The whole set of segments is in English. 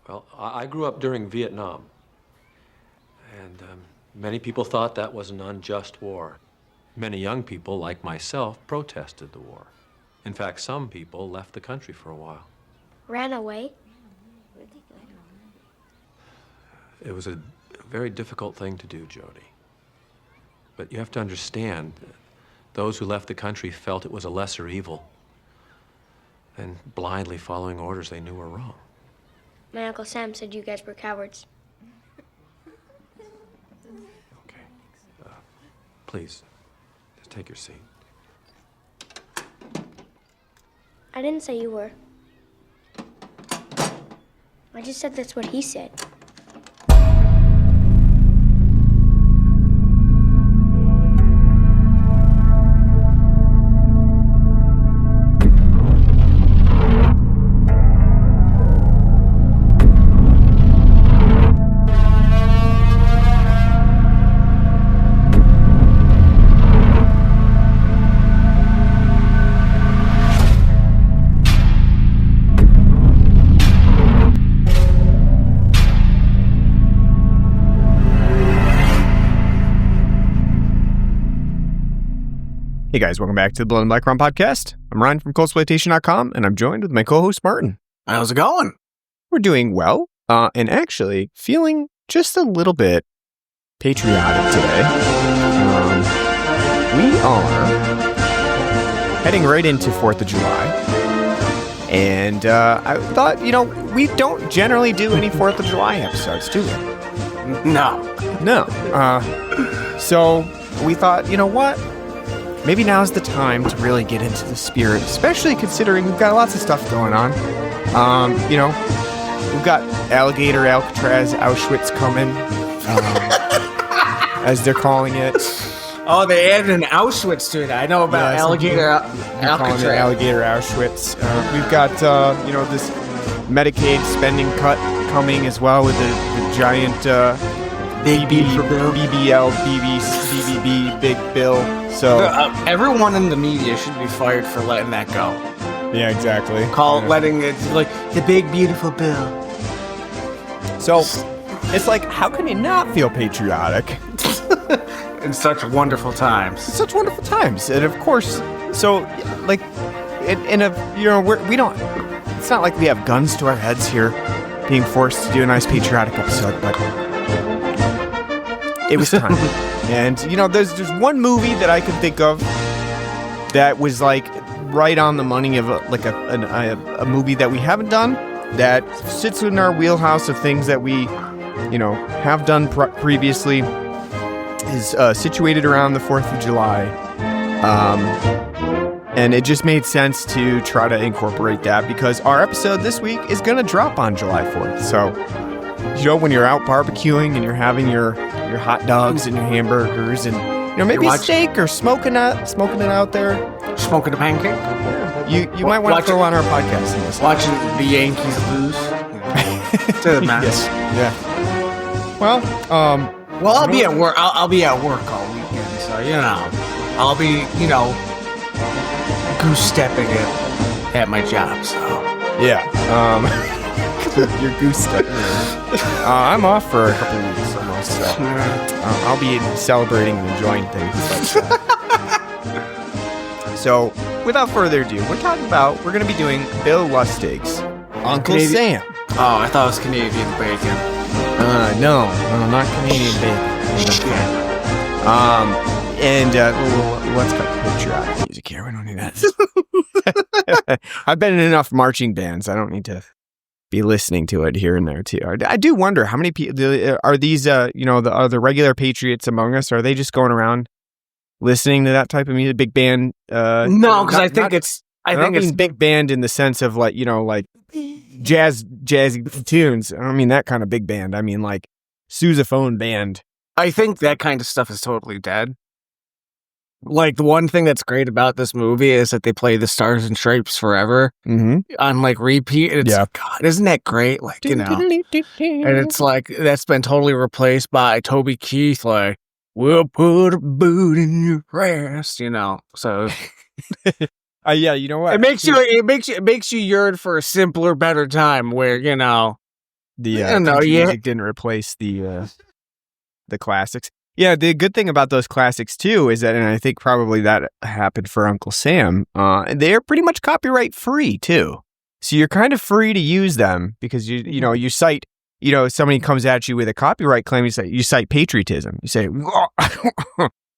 Well, I grew up during Vietnam, and many people thought that was an unjust war. Many young people, like myself, protested the war. In fact, some people left the country for a while. Ran away? It was a very difficult thing to do, Jody. But you have to understand, those who left the country felt it was a lesser evil, and blindly following orders they knew were wrong. My Uncle Sam said you guys were cowards. Okay. Please, just take your seat. I didn't say you were. I just said that's what he said. Hey guys, welcome back to the Blood and Black Rum podcast. I'm Ryan from coldsploitation.com, and I'm joined with my co-host Martin. How's it going? We're doing well, and actually feeling just a little bit patriotic today. We are heading right into 4th of July, and I thought, we don't generally do any 4th of July episodes, do we? No. So we thought, you know what? Maybe now's the time to really get into the spirit, especially considering we've got lots of stuff going on. We've got Alligator Alcatraz Auschwitz coming, as they're calling it. Oh, they added an Auschwitz to it. I know about Alligator Alcatraz. Alligator Auschwitz. We've got, this Medicaid spending cut coming as well with the giant BBL, BBB, Big Bill. So everyone in the media should be fired for letting that go. Yeah, exactly. Letting it like the big beautiful bill. So it's like, how can you not feel patriotic in such wonderful times? Such wonderful times, and of course, so like, we don't. It's not like we have guns to our heads here, being forced to do a nice patriotic episode, but it was time. And, there's one movie that I could think of that was, like, right on the money of, a movie that we haven't done, that sits in our wheelhouse of things that we, have done previously, is situated around the 4th of July. And it just made sense to try to incorporate that, because our episode this week is going to drop on July 4th. So, when you're out barbecuing and you're having your hot dogs and your hamburgers and maybe a steak or smoking it out there, smoking a pancake. You might want to throw on our podcast and listen. Watching the Yankees lose to the Mets. Yes. Yeah. Well, I'll be at work. I'll be at work all weekend, so I'll be goose stepping it at my job. So yeah. Your goose step. I'm off for a couple of weeks almost, so I'll be celebrating and enjoying things like that. So, without further ado, we're going to be doing Bill Lustig's Uncle Sam. Oh, I thought it was Canadian bacon. No, not Canadian bacon. Let's cut the patriotic music here. We don't need that. I've been in enough marching bands. I don't need to be listening to it here and there too. I do wonder how many people are these. Are the regular patriots among us? Are they just going around listening to that type of music, big band? No, because I think it's big band in the sense of like jazzy tunes. I don't mean that kind of big band. I mean like sousaphone band. I think that kind of stuff is totally dead. Like, the one thing that's great about this movie is that they play the Stars and Stripes forever on, like, repeat. And it's like, God, isn't that great? Like, and it's like, that's been totally replaced by Toby Keith, like, we'll put a boot in your ass, so. Yeah, you know what? It makes you yearn for a simpler, better time where, the No, country yeah. music didn't replace the classics. Yeah, the good thing about those classics too is that, and I think probably that happened for Uncle Sam, they're pretty much copyright free too. So you're kind of free to use them because you cite, somebody comes at you with a copyright claim, you cite patriotism. You say,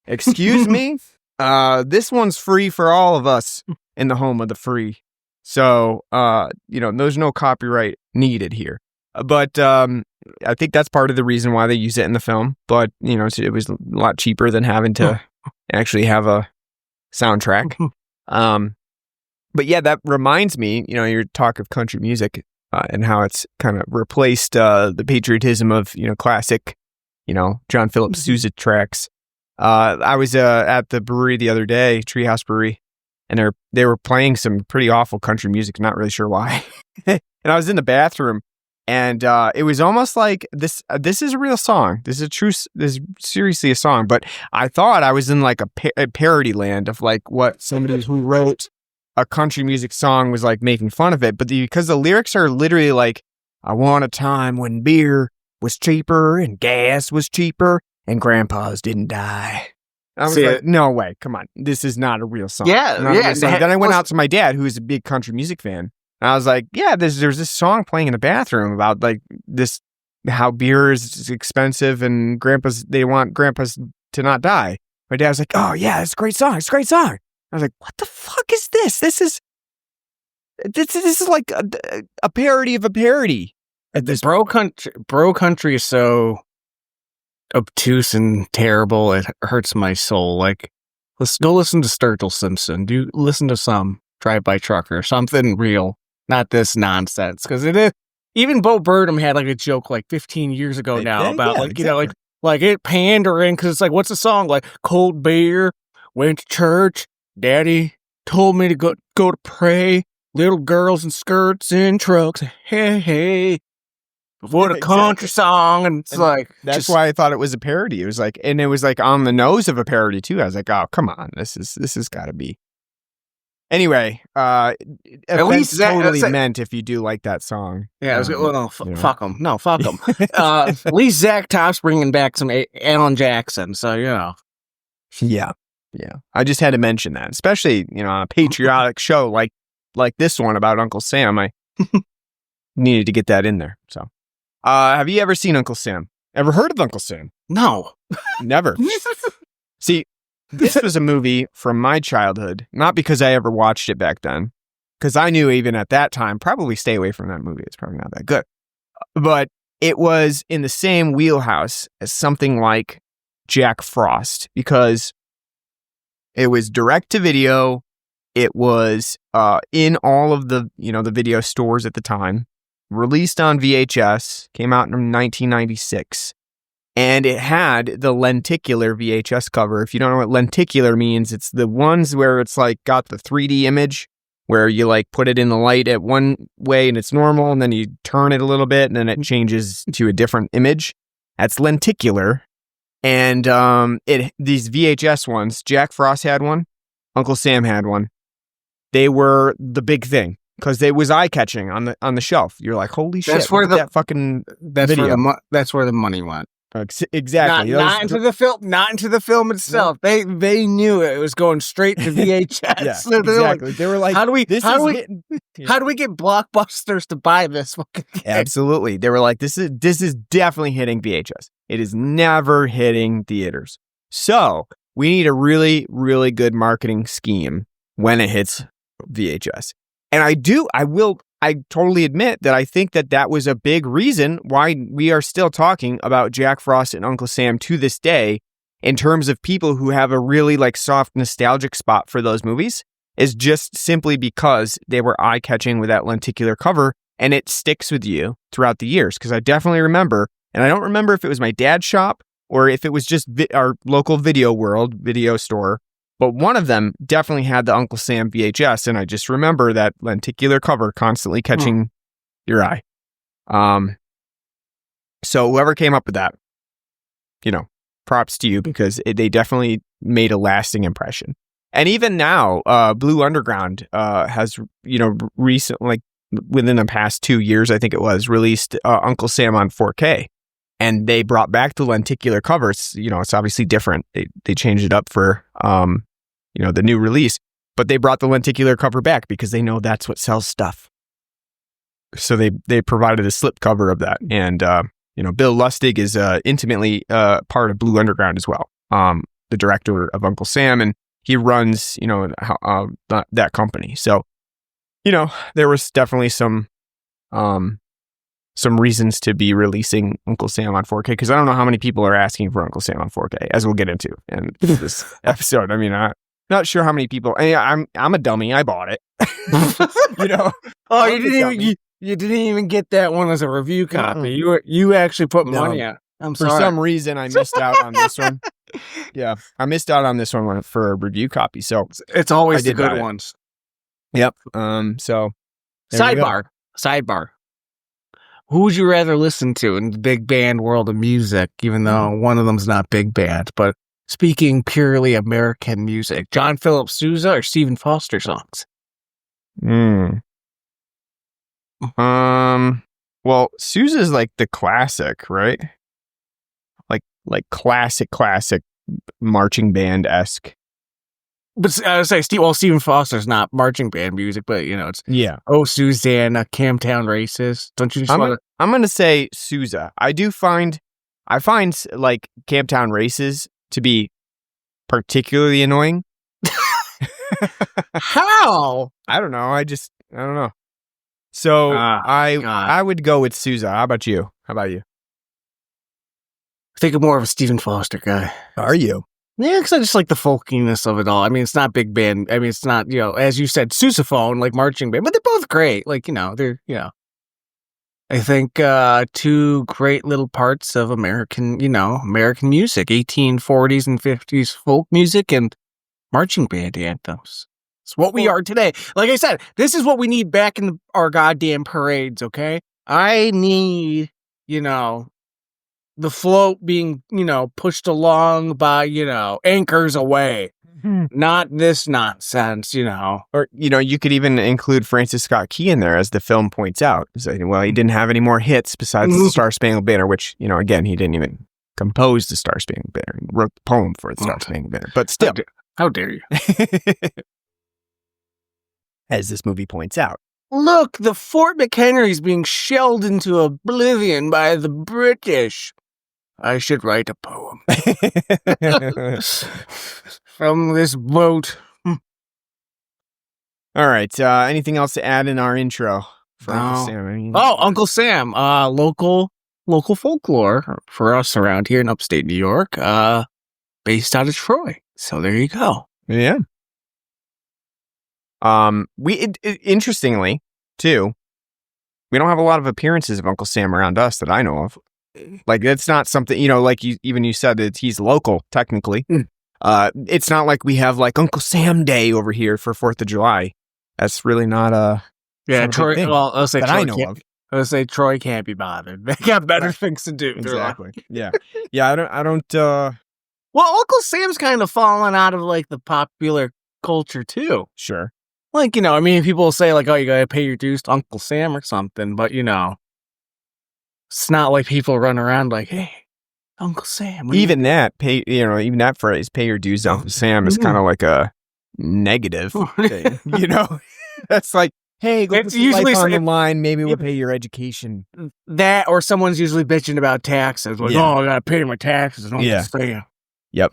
excuse me, this one's free for all of us in the home of the free. So, there's no copyright needed here. But I think that's part of the reason why they use it in the film. But, it was a lot cheaper than having to actually have a soundtrack. But yeah, that reminds me, your talk of country music and how it's kind of replaced the patriotism of, classic, John Philip Sousa tracks. I was at the brewery the other day, Treehouse Brewery, and they were playing some pretty awful country music. Not really sure why. And I was in the bathroom, and it was almost like this. This is a real song. This is seriously a song. But I thought I was in like a parody land of like what somebody who wrote a country music song was like making fun of it. But because the lyrics are literally like, "I want a time when beer was cheaper and gas was cheaper and grandpas didn't die." I was like, no way, come on. This is not a real song. Yeah, yeah. Then I went out to my dad, who's a big country music fan. And I was like, yeah, there's this song playing in the bathroom about like this, how beer is expensive and they want grandpas to not die. My dad was like, oh yeah, it's a great song. It's a great song. I was like, what the fuck is this? This is like a parody of a parody. This bro country is so obtuse and terrible, it hurts my soul. Like, let's go listen to Sturgill Simpson. Do listen to some Drive-By Trucker, something real, not this nonsense. Because it is. Even Bo Burnham had like a joke like 15 years ago now about like it pandering, because it's like, what's the song like? Cold beer, went to church, Daddy told me to go to pray. Little girls in skirts and trucks. Hey. What a country song, and it's like that's why I thought it was a parody. It was like, and it was like on the nose of a parody too. I was like, oh come on, this has got to be. Anyway, at least totally meant if you do like that song. Yeah, fuck them. No, fuck them. At least Zach Top's bringing back some Alan Jackson, so Yeah. I just had to mention that, especially on a patriotic show like this one about Uncle Sam. I needed to get that in there. So. Have you ever seen Uncle Sam? Ever heard of Uncle Sam? No. Never. See, this was a movie from my childhood, not because I ever watched it back then, because I knew even at that time, probably stay away from that movie. It's probably not that good. But it was in the same wheelhouse as something like Jack Frost, because it was direct to video. It was in all of the, the video stores at the time. Released on VHS, came out in 1996, and it had the lenticular VHS cover. If you don't know what lenticular means, it's the ones where it's like got the 3D image where you like put it in the light at one way and it's normal, and then you turn it a little bit and then it changes to a different image. That's lenticular. And these VHS ones, Jack Frost had one, Uncle Sam had one. They were the big thing. Because it was eye-catching on the shelf. You're like, holy shit! That's where that fucking video. That's where the money went. Exactly. Not into the film. Not into the film itself. No. They knew it was going straight to VHS. Yeah, so exactly. They were like, how do we get Blockbusters to buy this fucking thing? Absolutely. They were like, this is definitely hitting VHS. It is never hitting theaters. So we need a really, really good marketing scheme when it hits VHS. And I totally admit that I think that was a big reason why we are still talking about Jack Frost and Uncle Sam to this day, in terms of people who have a really like soft nostalgic spot for those movies, is just simply because they were eye-catching with that lenticular cover, and it sticks with you throughout the years. Because I definitely remember, and I don't remember if it was my dad's shop or if it was just our local video store, but one of them definitely had the Uncle Sam VHS, and I just remember that lenticular cover constantly catching your eye. So whoever came up with that, props to you, because they definitely made a lasting impression. And even now, Blue Underground has, recently, like within the past 2 years, I think it was, released Uncle Sam on 4K. And they brought back the lenticular cover. It's, it's obviously different. They changed it up for, the new release. But they brought the lenticular cover back because they know that's what sells stuff. So they provided a slip cover of that. And, Bill Lustig is intimately part of Blue Underground as well. The director of Uncle Sam, and he runs, that company. So, there was definitely some reasons to be releasing Uncle Sam on 4K, because I don't know how many people are asking for Uncle Sam on 4K, as we'll get into in this episode. I mean, I'm not sure how many people. I'm a dummy. I bought it. Oh, you didn't even get that one as a review copy. You actually put money on. For some reason, I missed out on this one. Yeah, I missed out on this one for a review copy. So it's always the good ones. Yep. So sidebar. Who would you rather listen to in the big band world of music? Even though one of them's not big band, but speaking purely American music, John Philip Sousa or Stephen Foster songs? Well, Sousa's like the classic, right? Like classic marching band-esque. But I would say Stephen Foster's not marching band music, but it's Oh Susanna, Camptown Races. Don't you just want to? I'm gonna say Sousa. I find like Camptown Races to be particularly annoying. How? I don't know. I don't know. So I would go with Sousa. How about you? I think I'm more of a Stephen Foster guy. Are you? Yeah, because I just like the folkiness of it all. I mean, it's not big band. I mean, it's not, as you said, sousaphone, like marching band, but they're both great. Like, they're, I think two great little parts of American music, 1840s and 50s folk music and marching band anthems. It's what we are today. Like I said, this is what we need back in our goddamn parades, okay? I need, the float being, pushed along by, anchors away. Not this nonsense, Or, you could even include Francis Scott Key in there, as the film points out. So, he didn't have any more hits besides the Star Spangled Banner, which, again, he didn't even compose the Star Spangled Banner. He wrote the poem for the Star Spangled Banner. But still. How dare you? As this movie points out. Look, the Fort McHenry's being shelled into oblivion by the British. I should write a poem. From this boat. All right. Anything else to add in our intro for Uncle Sam? Uncle Sam. Local folklore for us around here in upstate New York. Based out of Troy. So there you go. Yeah. Interestingly, too, we don't have a lot of appearances of Uncle Sam around us that I know of. Like, it's not something, like you said that he's local, technically. It's not like we have like Uncle Sam Day over here for 4th of July. That's really not a Troy. Well, I'll say that Troy I know of. I'll say Troy can't be bothered. They got better things to do. Exactly. Yeah. I don't. Well, Uncle Sam's kind of fallen out of like the popular culture too. Sure. Like, people will say like, oh, you gotta pay your dues to Uncle Sam or something, but it's not like people run around like, hey, Uncle Sam. Even that phrase, pay your dues to Uncle Sam, is kind of like a negative thing. That's like, hey, go put some life on the line, maybe we'll pay your education. That, or someone's usually bitching about taxes. Like, I gotta pay my taxes. Uncle Sam. Yep.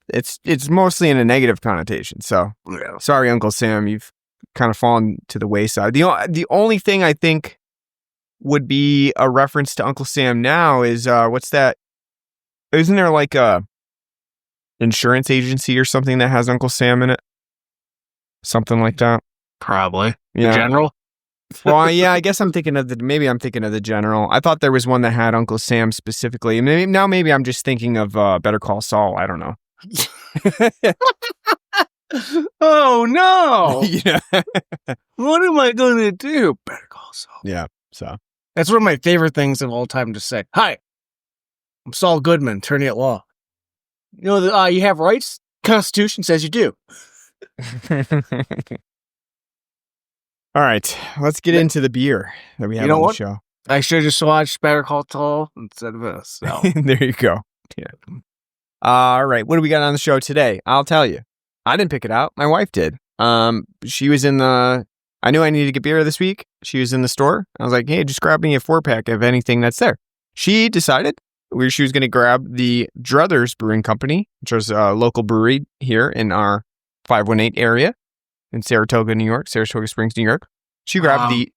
It's mostly in a negative connotation. So sorry, Uncle Sam, you've kind of fallen to the wayside. The only thing I think would be a reference to Uncle Sam now is what's that? Isn't there like a insurance agency or something that has Uncle Sam in it? Something like that. Probably. Yeah. The General. Well, yeah, I guess I'm thinking of the General. I thought there was one that had Uncle Sam specifically. Maybe I'm just thinking of Better Call Saul. I don't know. Oh no! What am I going to do? Better Call Saul. Yeah. So that's one of my favorite things of all time to say. Hi, I'm Saul Goodman, attorney at law. You have rights. Constitution says you do. All right, let's get into the beer that we have on the show. I should have just watched Better Call Saul instead of this. So. There you go. Yeah. All right, what do we got on the show today? I'll tell you. I didn't pick it out. My wife did. She was in the... I knew I needed to get beer this week. She was in the store. I was like, hey, just grab me a 4-pack of anything that's there. She decided she was going to grab the Druthers Brewing Company, which is a local brewery here in our 518 area in Saratoga, New York, Saratoga Springs, New York. She grabbed the...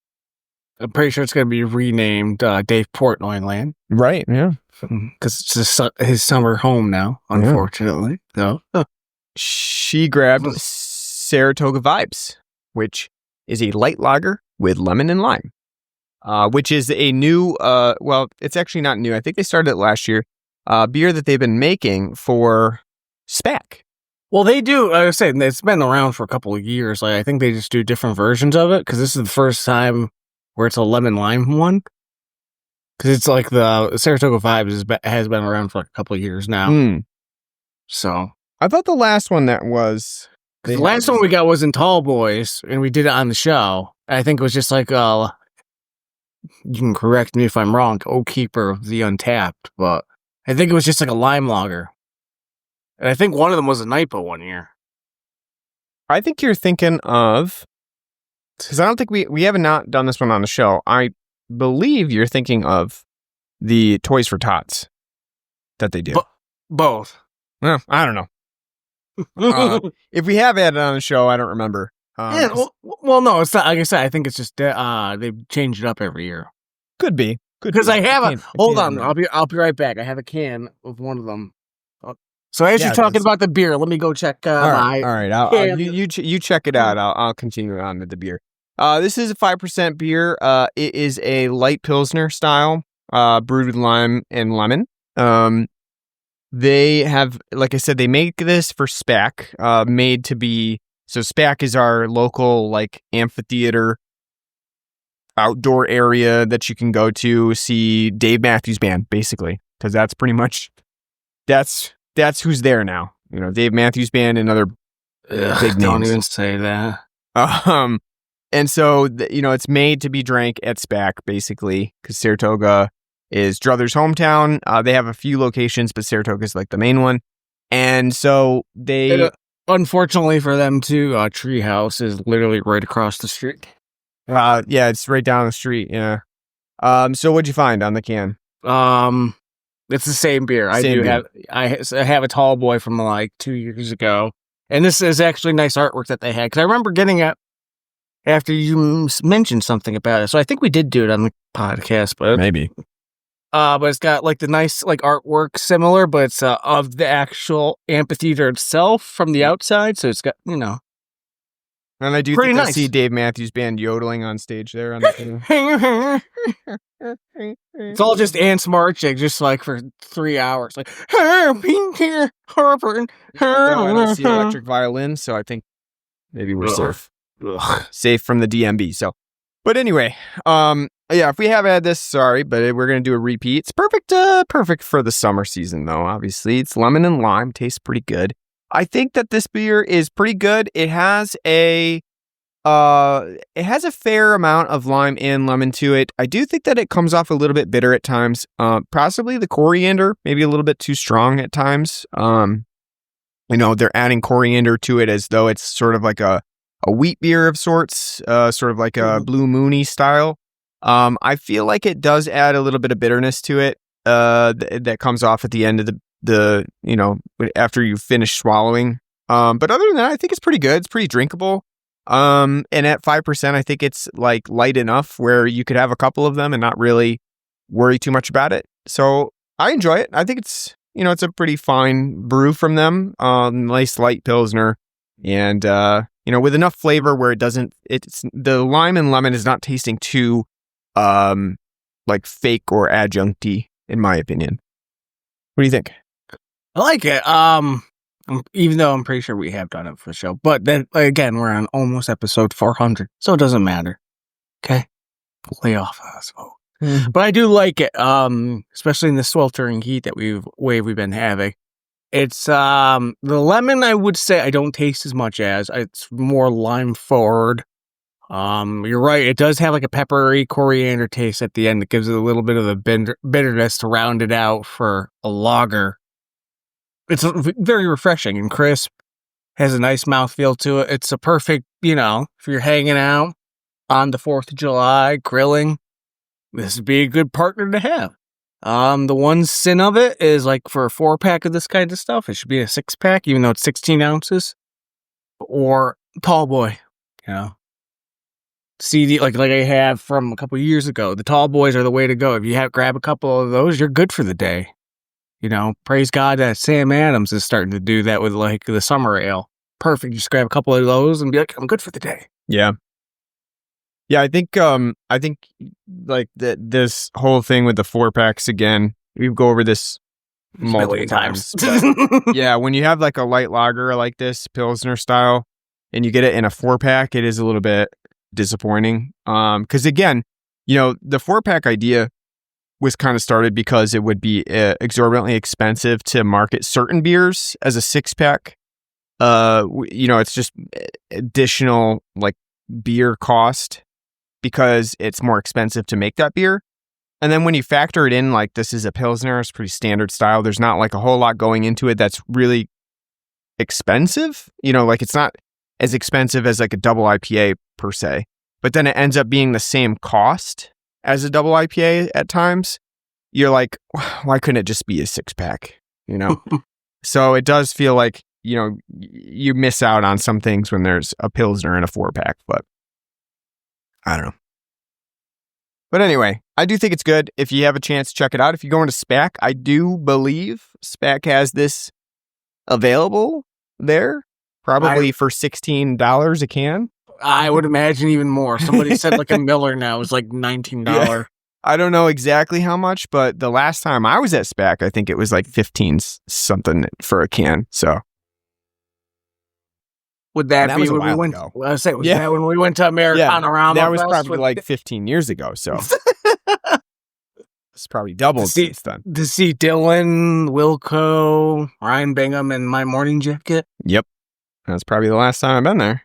I'm pretty sure it's going to be renamed Dave Portnoy Land. Right, yeah. Because it's his summer home now, unfortunately. Yeah. So, she grabbed Saratoga Vibes, which is a light lager with lemon and lime, which is a new, well, it's actually not new. I think they started it last year. Beer that they've been making for SPAC. Well, they do. I was saying it's been around for a couple of years. Like I think they just do different versions of it because this is the first time where it's a lemon lime one. Because it's like the Saratoga Vibes has been around for like a couple of years now. So I thought the last one that was the last one we got was in Tall Boys, and we did it on the show. I think it was just like you can correct me if I'm wrong, Oak Keeper of the Untapped, but I think it was just like a lime lager. And I think one of them was a NIPA one year. I think you're thinking of, because I don't think we have not done this one on the show. I believe you're thinking of the Toys for Tots that they do. Both. Well, I don't know. If we have had it on the show, I don't remember. Yeah, well, no, it's not. Like I said, I think it's just they've changed it up every year. Could be. Because I have hold on, I'll be right back. I have a can of one of them. So as you're talking about the beer, let me go check. All right. You check it out. I'll continue on with the beer. This is a 5% beer. It is a light pilsner style, brewed with lime and lemon. They have, like I said, they make this for SPAC, made to be. So SPAC is our local like amphitheater outdoor area that you can go to see Dave Matthews Band, basically, because that's pretty much that's who's there now. You know, Dave Matthews Band and other big names. Don't even say that. And so it's made to be drank at SPAC, basically, because Saratoga is Druthers' hometown. They have a few locations, but Saratoga is like the main one. And so they... Unfortunately for them, too, Treehouse is literally right across the street. Yeah, it's right down the street, yeah. So what'd you find on the can? It's the same beer. I have a Tall Boy from like 2 years ago. And this is actually nice artwork that they had. Because I remember getting it after you mentioned something about it. So I think we did do it on the podcast, but maybe. But it's got like the nice like artwork similar, but it's of the actual amphitheater itself from the outside. So it's got, And I do think I see Dave Matthews Band yodeling on stage there. On the It's all just ants marching, just like for 3 hours. Like, Harper. I don't see electric violin, so I think maybe we're safe from the DMB. So, but anyway, yeah, if we have had this, sorry, but we're gonna do a repeat. It's perfect for the summer season, though. Obviously, it's lemon and lime, tastes pretty good. I think that this beer is pretty good. It has a fair amount of lime and lemon to it. I do think that it comes off a little bit bitter at times. Possibly the coriander, maybe a little bit too strong at times. They're adding coriander to it as though it's sort of like a wheat beer of sorts, sort of like a Blue Moony style. I feel like it does add a little bit of bitterness to it that comes off at the end of the after you finish swallowing. But other than that, I think it's pretty good. It's pretty drinkable. And at 5%, I think it's like light enough where you could have a couple of them and not really worry too much about it. So I enjoy it. I think it's a pretty fine brew from them. Nice light pilsner and, with enough flavor where it's the lime and lemon is not tasting too, like fake or adjuncty, in my opinion. What do you think? I like it. Even though I'm pretty sure we have done it for the show. But then, again, we're on almost episode 400, so it doesn't matter. Okay? Lay off us, folks. But I do like it, especially in the sweltering heat that we've been having. It's, the lemon, I would say I don't taste as much as. It's more lime forward. You're right. It does have like a peppery coriander taste at the end that gives it a little bit of the bitterness to round it out for a lager. It's very refreshing and crisp. Has a nice mouthfeel to it. It's a perfect, if you're hanging out on the 4th of July, grilling, this would be a good partner to have. The one sin of it is like for a 4-pack of this kind of stuff, it should be a 6-pack, even though it's 16 ounces. Or tall boy, CD like I have from a couple years ago. The tall boys are the way to go. If you grab a couple of those, you're good for the day. Praise God that Sam Adams is starting to do that with like the summer ale. Perfect. Just grab a couple of those and be like, I'm good for the day. Yeah. Yeah, I think like this whole thing with the 4-packs again, we go over this multiple times. Yeah, when you have like a light lager like this, Pilsner style, and you get it in a 4-pack, it is a little bit disappointing. Because again, the 4-pack idea was kind of started because it would be exorbitantly expensive to market certain beers as a 6-pack. It's just additional like beer cost because it's more expensive to make that beer. And then when you factor it in, like this is a Pilsner, it's pretty standard style. There's not like a whole lot going into it that's really expensive. Like it's not as expensive as like a double IPA per se, but then it ends up being the same cost as a double IPA at times. You're like, why couldn't it just be a 6-pack? So it does feel like, you miss out on some things when there's a Pilsner and a 4-pack, but I don't know. But anyway, I do think it's good. If you have a chance, check it out. If you go into SPAC, I do believe SPAC has this available there, probably for $16 a can. I would imagine even more. Somebody said like a Miller now is like $19. Yeah. I don't know exactly how much, but the last time I was at SPAC, I think it was like 15 something for a can. So would that be when we went? Ago. I was saying, that when we went to Americana Rama? That was probably like 15 years ago. So it's probably doubled since then. To see Dylan, Wilco, Ryan Bingham, and My Morning Jacket. Yep, that's probably the last time I've been there.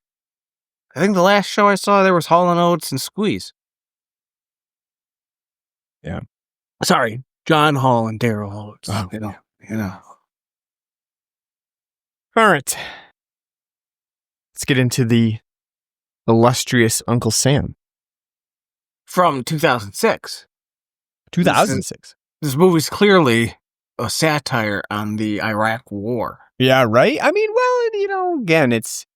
I think the last show I saw there was Hall & Oates and Squeeze. Yeah. Sorry, John Hall and Daryl Oates. Oh, All right. Let's get into the illustrious Uncle Sam. From 2006. 2006. This movie's clearly a satire on the Iraq War. Yeah, right? I mean, well, again, it's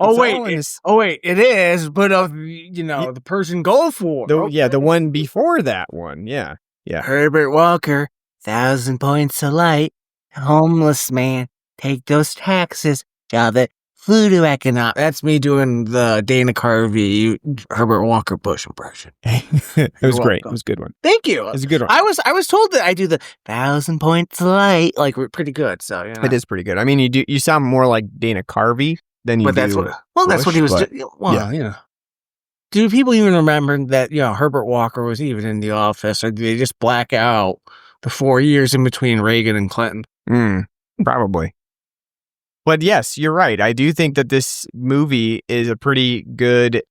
it is, but the Persian Gulf War. The one before that one. Yeah. Herbert Walker, 1,000 points a light. Homeless man, take those taxes. Job that flew to economics. That's me doing the Dana Carvey, Herbert Walker Bush impression. It was great. It was a good one. Thank you. It was a good one. I was told that I do the 1,000 points a light, like pretty good. So it is pretty good. I mean, you sound more like Dana Carvey than you do. That's what he was doing. Yeah. Do people even remember that, Herbert Walker was even in the office, or do they just black out the 4 years in between Reagan and Clinton? Probably. But yes, you're right. I do think that this movie is a pretty good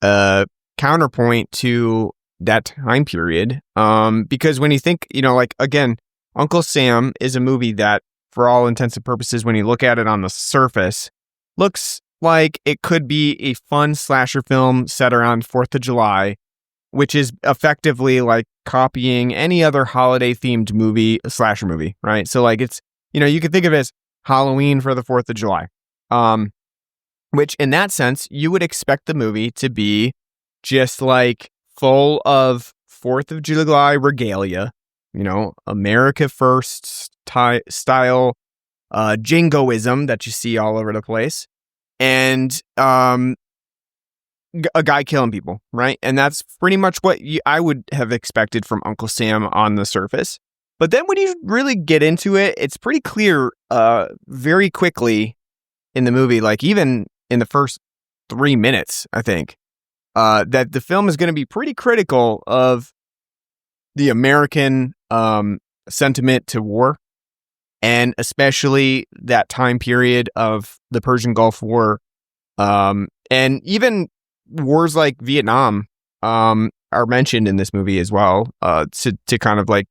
counterpoint to that time period. Because when you think, again, Uncle Sam is a movie that, for all intents and purposes, when you look at it on the surface, looks like it could be a fun slasher film set around 4th of July, which is effectively like copying any other holiday-themed slasher movie, right? So like it's, you could think of it as Halloween for the 4th of July, which in that sense, you would expect the movie to be just like full of 4th of July regalia, America First style jingoism that you see all over the place, and a guy killing people, right? And that's pretty much what I would have expected from Uncle Sam on the surface. But then when you really get into it, it's pretty clear very quickly in the movie, like even in the first 3 minutes, I think, that the film is going to be pretty critical of the American sentiment to war, and especially that time period of the Persian Gulf War And even wars like Vietnam are mentioned in this movie as well, to kind of like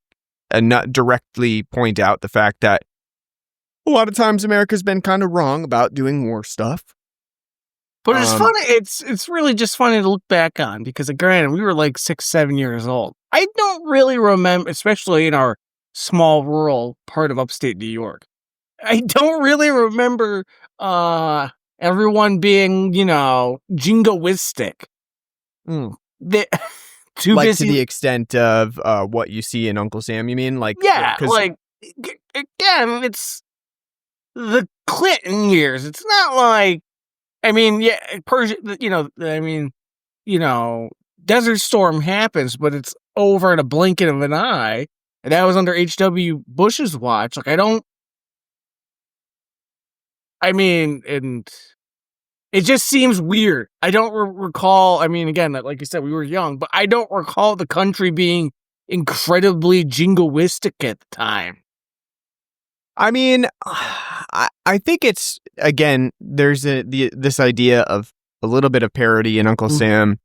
not directly point out the fact that a lot of times America's been kind of wrong about doing war stuff. But it's funny. It's really just funny to look back on because, granted, we were like 6, 7 years old. I don't really remember, especially in our small rural part of upstate New York. I don't really remember everyone being, jingoistic. Too like busy to the extent of what you see in Uncle Sam. You mean again, it's the Clinton years. It's not like. I mean, Persia, Desert Storm happens, but it's over in a blink of an eye. And that was under H.W. Bush's watch. And it just seems weird. I don't recall, again, like you said, we were young, but I don't recall the country being incredibly jingoistic at the time. I mean, I think it's, again, there's this idea of a little bit of parody in Uncle Sam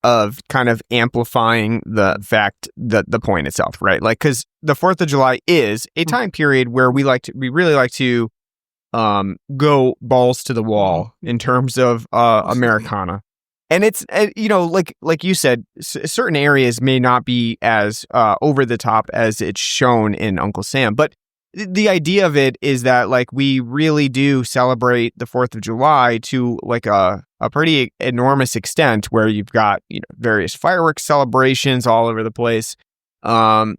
of kind of amplifying the fact that the point itself, right? Like, because the 4th of July is a time period where we really like to go balls to the wall in terms of Americana. And it's, like you said, certain areas may not be as over the top as it's shown in Uncle Sam, but the idea of it is that like we really do celebrate the 4th of July to like a pretty enormous extent where you've got, various fireworks celebrations all over the place. We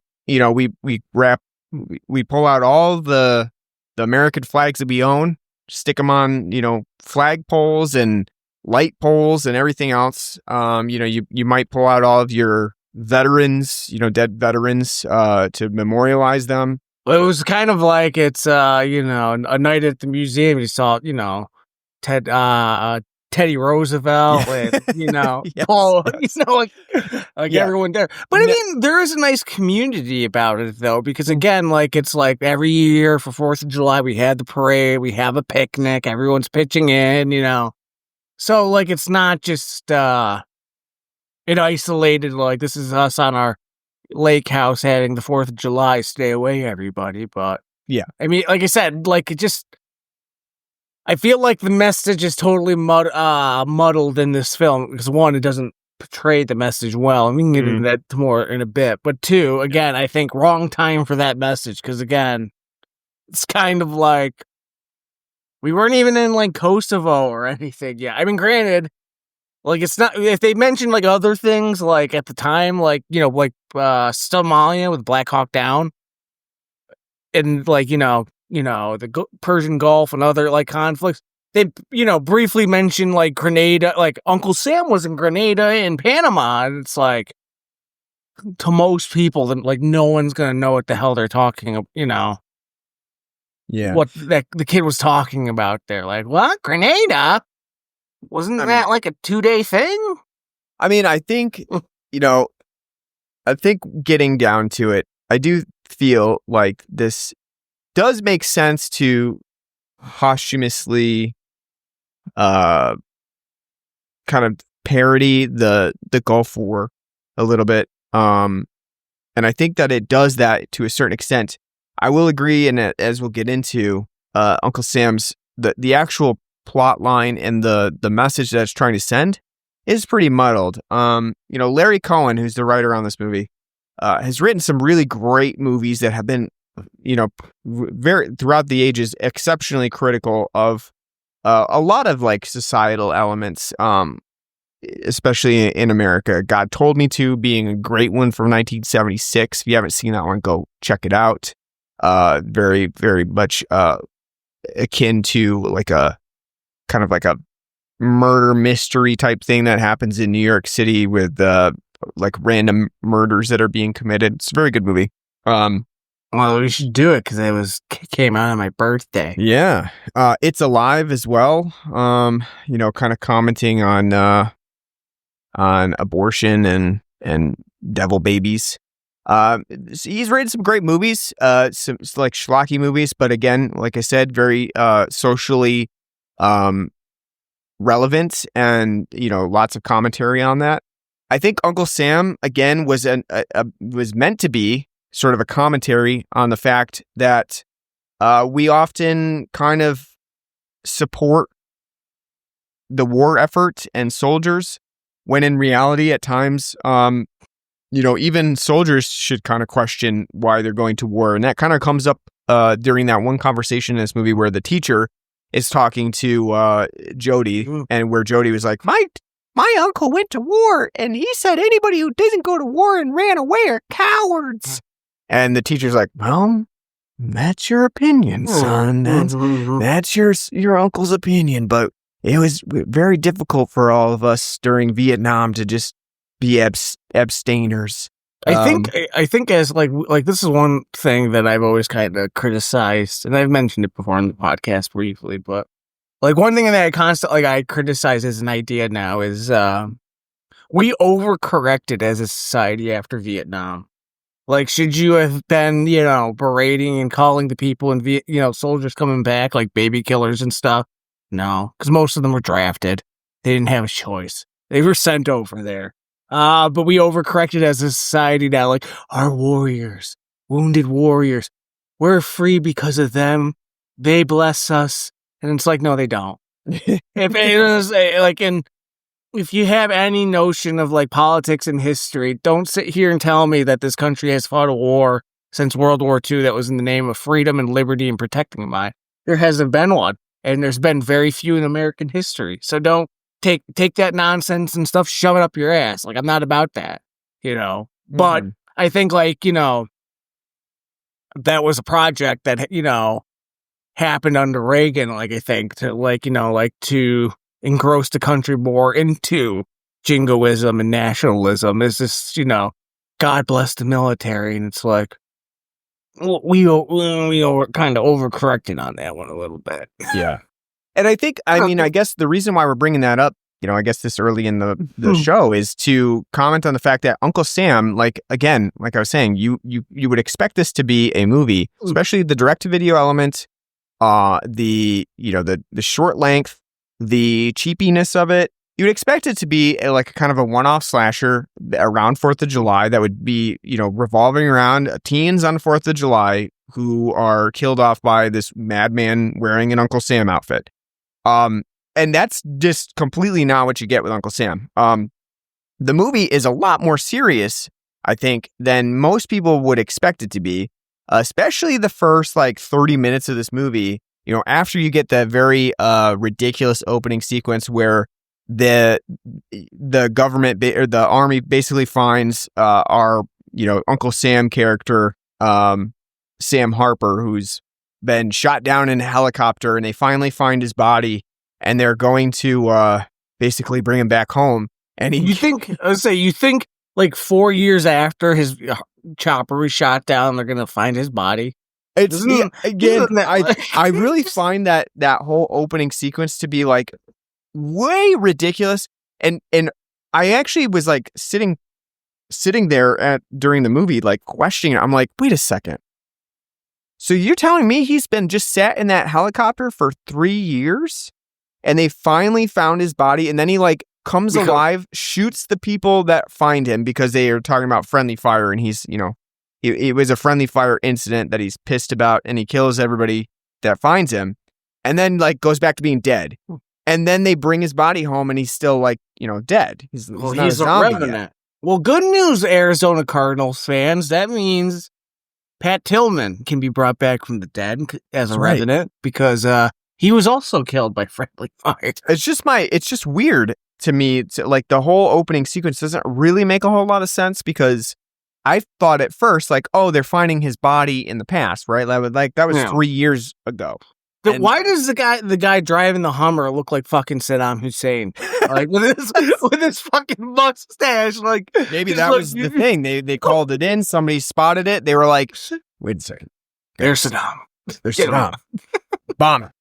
pull out all the American flags that we own, stick them on, flag poles and light poles and everything else. You might pull out all of your veterans, dead veterans, to memorialize them. It was kind of like it's a night at the museum. You saw Teddy Roosevelt with Yes, Paul, yes. everyone there. But there is a nice community about it though, because again, it's like every year for 4th of July we had the parade, we have a picnic, everyone's pitching in, so it's not just an isolated this is us on our lake house having the 4th of July, stay away everybody. But yeah, like I said, it just, I feel like the message is totally muddled in this film because one, it doesn't portray the message well, and we can get into that more in a bit, but two, again, I think wrong time for that message because again, it's kind of like we weren't even in Kosovo or anything. Granted, it's not, if they mentioned other things at the time, Somalia with Black Hawk Down and the Persian Gulf and other conflicts, they briefly mentioned Grenada, Uncle Sam was in Grenada in Panama, and it's to most people that no one's gonna know what the hell they're talking what the kid was talking about there. What, Grenada? Wasn't that a 2-day thing? I think, I think getting down to it, I do feel like this does make sense to posthumously kind of parody the Gulf War a little bit. And I think that it does that to a certain extent. I will agree, and as we'll get into, Uncle Sam's, the actual plot line and the message that it's trying to send is pretty muddled. Larry Cohen, who's the writer on this movie, has written some really great movies that have been, very throughout the ages, exceptionally critical of a lot of societal elements, especially in America. God Told Me To being a great one from 1976. If you haven't seen that one, go check it out. Very, very much akin to a kind of a murder mystery type thing that happens in New York City with random murders that are being committed. It's a very good movie. Well, we should do it because came out on my birthday. Yeah. It's Alive as well. Kind of commenting on abortion and devil babies. He's rated some great movies, some schlocky movies, but again, like I said, very socially relevant and, lots of commentary on that. I think Uncle Sam, again, was meant to be sort of a commentary on the fact that we often kind of support the war effort and soldiers, when in reality, at times, even soldiers should kind of question why they're going to war. And that kind of comes up during that one conversation in this movie where the teacher is talking to Jody, and where Jody was like, my uncle went to war, and he said anybody who didn't go to war and ran away are cowards. And the teacher's like, well, that's your opinion, son. That's your uncle's opinion. But it was very difficult for all of us during Vietnam to just be abstainers. I think as like this is one thing that I've always kind of criticized, and I've mentioned it before on the podcast briefly, but like one thing that I constantly I criticize as an idea now is we overcorrected as a society after Vietnam. Like, should you have been, berating and calling the people in soldiers coming back like baby killers and stuff? No, because most of them were drafted. They didn't have a choice. They were sent over there. But we overcorrected as a society now, like, our warriors, wounded warriors, we're free because of them. They bless us. And it's like, no, they don't. If you have any notion of like politics and history, don't sit here and tell me that this country has fought a war since World War II that was in the name of freedom and liberty and protecting mine. There hasn't been one. And there's been very few in American history. So don't take that nonsense and stuff, shove it up your ass. Like, I'm not about that, But I think, that was a project that, happened under Reagan, I think, to engross the country more into jingoism and nationalism. Is this, God bless the military. And it's like, we were kind of overcorrecting on that one a little bit. Yeah. And I think, I guess the reason why we're bringing that up, I guess this early in the show is to comment on the fact that Uncle Sam, again, like I was saying, you would expect this to be a movie, especially the direct-to-video element, the short length, the cheapiness of it. You would expect it to be a kind of a one-off slasher around 4th of July that would be, revolving around teens on 4th of July who are killed off by this madman wearing an Uncle Sam outfit. And that's just completely not what you get with Uncle Sam. The movie is a lot more serious, I think, than most people would expect it to be, especially the first 30 minutes of this movie. After you get that very ridiculous opening sequence where the government or the army basically finds our Uncle Sam character, Sam Harper, who's been shot down in a helicopter, and they finally find his body, and they're going to basically bring him back home. And you think 4 years after his chopper was shot down, they're gonna find his body? It's I really find that whole opening sequence to be way ridiculous, and I actually was sitting there during the movie questioning it. I'm like, wait a second. So you're telling me he's been just sat in that helicopter for 3 years, and they finally found his body, and then he comes alive, shoots the people that find him because they are talking about friendly fire, and he's it was a friendly fire incident that he's pissed about, and he kills everybody that finds him, and then goes back to being dead. And then they bring his body home, and he's still dead. He's not a zombie revenant. yet. Well, good news, Arizona Cardinals fans. That means Pat Tillman can be brought back from the dead as a revenant because he was also killed by friendly fire. It's just weird to me. The whole opening sequence doesn't really make a whole lot of sense because I thought at first, they're finding his body in the past, right? That was 3 years ago. Why does the guy driving the Hummer look like fucking Saddam Hussein? With his fucking mustache, maybe that was the thing. They called it in. Somebody spotted it. They were like, "Wait a second, there's Saddam. There's Saddam. Bomb it!"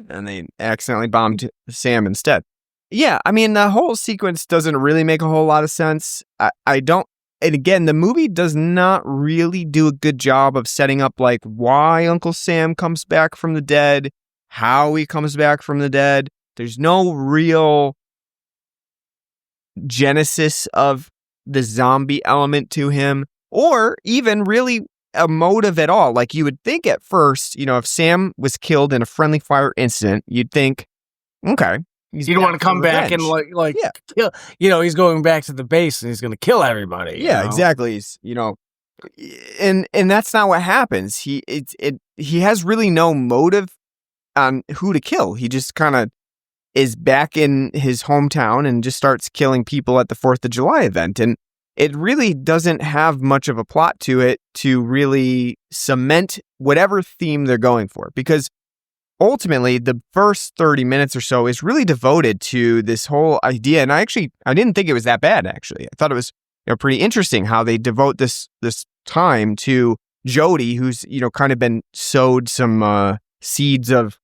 And they accidentally bombed Sam instead. Yeah, the whole sequence doesn't really make a whole lot of sense. I don't. And again, the movie does not really do a good job of setting up why Uncle Sam comes back from the dead, how he comes back from the dead. There's no real genesis of the zombie element to him, or even really a motive at all. Like, you would think at first, if Sam was killed in a friendly fire incident, you'd think, okay, you'd want to come back and kill, he's going back to the base and he's going to kill everybody. Yeah, exactly. He's, and that's not what happens. He has really no motive on who to kill. He just kind of is back in his hometown and just starts killing people at the 4th of July event. And it really doesn't have much of a plot to it to really cement whatever theme they're going for. Because ultimately, the first 30 minutes or so is really devoted to this whole idea. And I didn't think it was that bad, actually. I thought it was pretty interesting how they devote this time to Jody, who's, kind of been sowed some seeds of,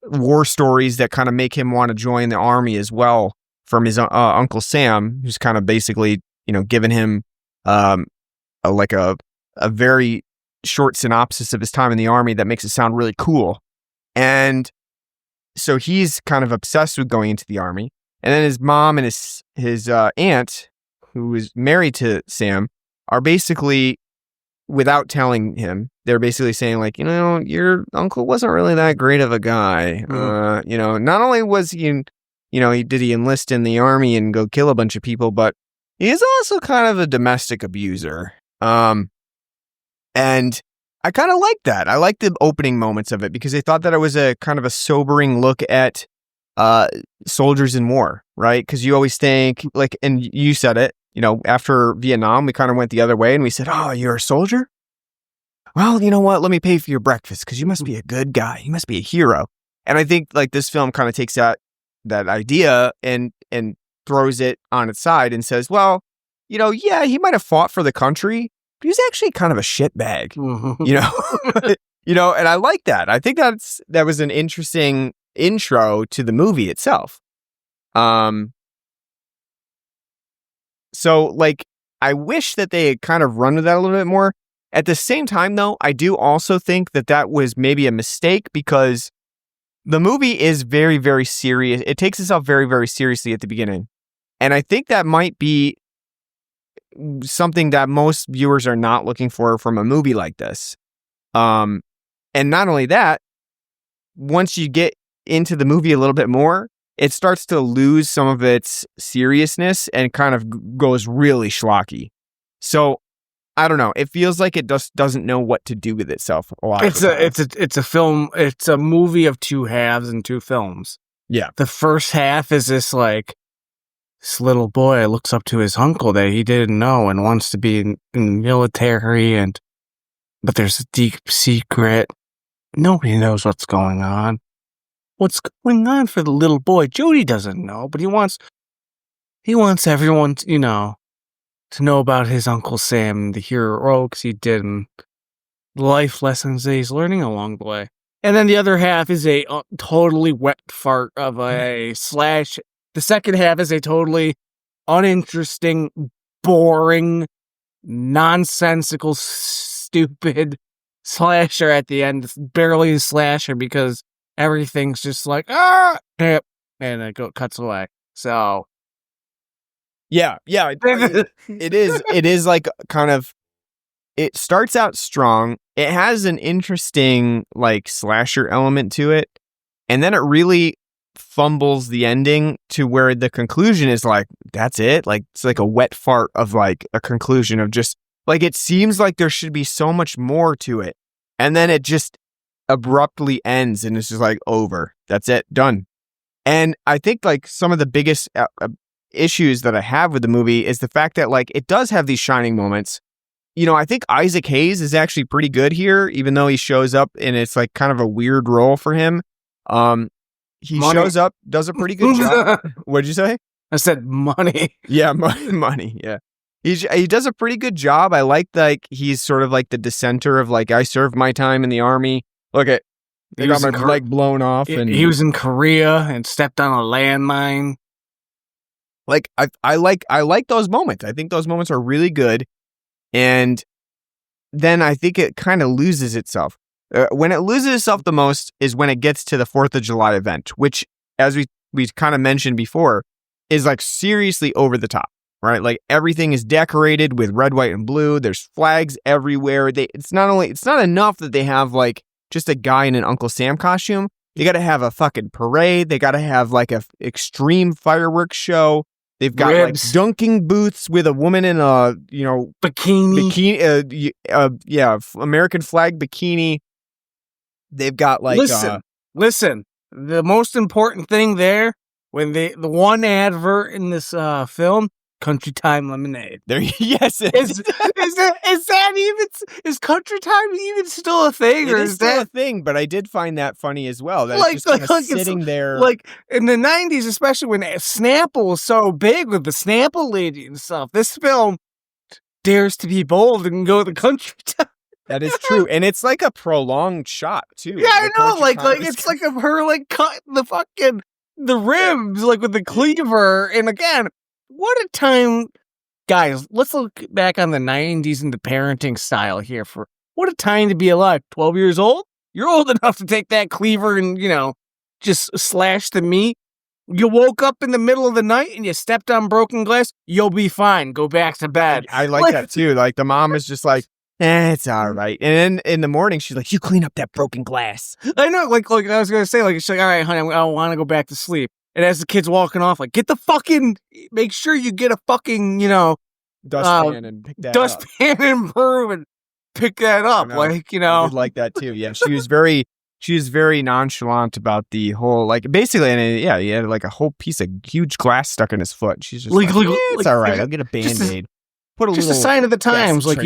war stories that kind of make him want to join the army as well from his Uncle Sam, who's kind of basically, given him a very short synopsis of his time in the army that makes it sound really cool. And so he's kind of obsessed with going into the army. And then his mom and his aunt, who is married to Sam, are basically, without telling him, they're basically saying, like, your uncle wasn't really that great of a guy. Not only was he, did he enlist in the army and go kill a bunch of people, but he is also kind of a domestic abuser. And I kind of like that. I like the opening moments of it because I thought that it was a kind of a sobering look at soldiers in war, right? Because you always think, like, and you said it, after Vietnam, we kind of went the other way and we said, oh, you're a soldier? Well, you know what? Let me pay for your breakfast because you must be a good guy. You must be a hero. And I think, like, this film kind of takes that idea and throws it on its side and says, well, yeah, he might have fought for the country, but he was actually kind of a shitbag, and I like that. I think that was an interesting intro to the movie itself. So, like, I wish that they had kind of run with that a little bit more. At the same time, though, I do also think that was maybe a mistake because the movie is very, very serious. It takes itself very, very seriously at the beginning. And I think that might be something that most viewers are not looking for from a movie like this. And not only that, once you get into the movie a little bit more, it starts to lose some of its seriousness and kind of goes really schlocky. So I don't know. It feels like it just doesn't know what to do with itself a lot. It's a film. It's a movie of two halves and two films. Yeah. The first half is this little boy looks up to his uncle that he didn't know and wants to be in the military, but there's a deep secret. Nobody knows what's going on. What's going on for the little boy? Jody doesn't know, but he wants everyone to know about his Uncle Sam, the heroics he did, and the life lessons that he's learning along the way. And then the other half is a totally wet fart of a slash. The second half is a totally uninteresting, boring, nonsensical, stupid slasher at the end. It's barely a slasher because everything's just like, and it cuts away. So... Yeah, it is like kind of, it starts out strong. It has an interesting like slasher element to it. And then it really fumbles the ending to where the conclusion is like, that's it. Like, it's like a wet fart of like a conclusion of just like, it seems like there should be so much more to it. And then it just abruptly ends and it's just like over. That's it. Done. And I think like some of the biggest issues that I have with the movie is the fact that like it does have these shining moments. I think Isaac Hayes is actually pretty good here, even though he shows up and it's like kind of a weird role for him. He shows up, does a pretty good job. What'd you say? I said money. Yeah, money. Yeah. He does a pretty good job. I like he's sort of like the dissenter of like, I served my time in the army. Look at, I got my leg blown off. And he was in Korea and stepped on a landmine. Like I like those moments. I think those moments are really good. And then I think it kind of loses itself. When it loses itself the most is when it gets to the 4th of July event, which as we kind of mentioned before, is like seriously over the top, right? Like everything is decorated with red, white, and blue. There's flags everywhere. It's not enough that they have like just a guy in an Uncle Sam costume. They got to have a fucking parade. They got to have like a extreme fireworks show. They've got Ribs. like dunking booths with a woman in a, Bikini. American flag bikini. They've got like Listen. The most important thing there, when the one advert in this film, Country Time Lemonade. there. Yes, Is Country Time even still a thing, it or is still that a thing? But I did find that funny as well. That like it's just kinda it's sitting there. like in the 90s, especially when Snapple was so big with the Snapple lady and stuff. This film dares to be bold and go to Country Time. That is true, and it's like a prolonged shot too. Yeah, I The know. Country Like Time is- it's like of her like cutting the ribs like with the cleaver. And again, what a time, guys. Let's look back on the 90s and the parenting style here. For what a time to be alive. 12 years old. You're old enough to take that cleaver and just slash the meat. You woke up in the middle of the night and you stepped on broken glass. You'll be fine. Go back to bed. I like that too. Like the mom is just like, it's all right. And then in the morning, she's like, you clean up that broken glass. I know, like I was gonna say, like she's like, all right, honey, I want to go back to sleep. And as the kid's walking off, like, make sure you get a fucking, Dustpan and pick that up. dustpan and broom and pick that up. know. Like, I did like that too. Yeah, she was very nonchalant about the whole, like, basically, and he had like a whole piece of huge glass stuck in his foot. She's just it's all right. I'll get a Band-Aid. Put just a sign of the times. Like,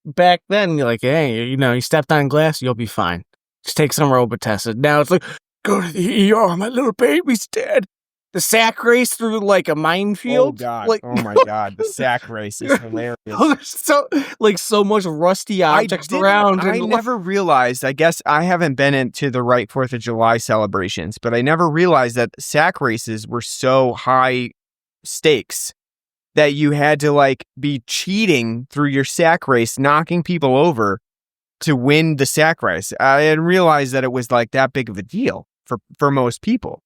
back then, you're like, hey, you stepped on glass, you'll be fine. Just take some Robitussin. Now it's like, go to the ER, my little baby's dead. The sack race through like a minefield. Oh God! Like, oh my God! The sack race is hilarious. There's so much rusty objects around. I never realized. I guess I haven't been into the right 4th of July celebrations, but I never realized that sack races were so high stakes that you had to like be cheating through your sack race, knocking people over to win the sack race. I didn't realize that it was like that big of a deal for most people.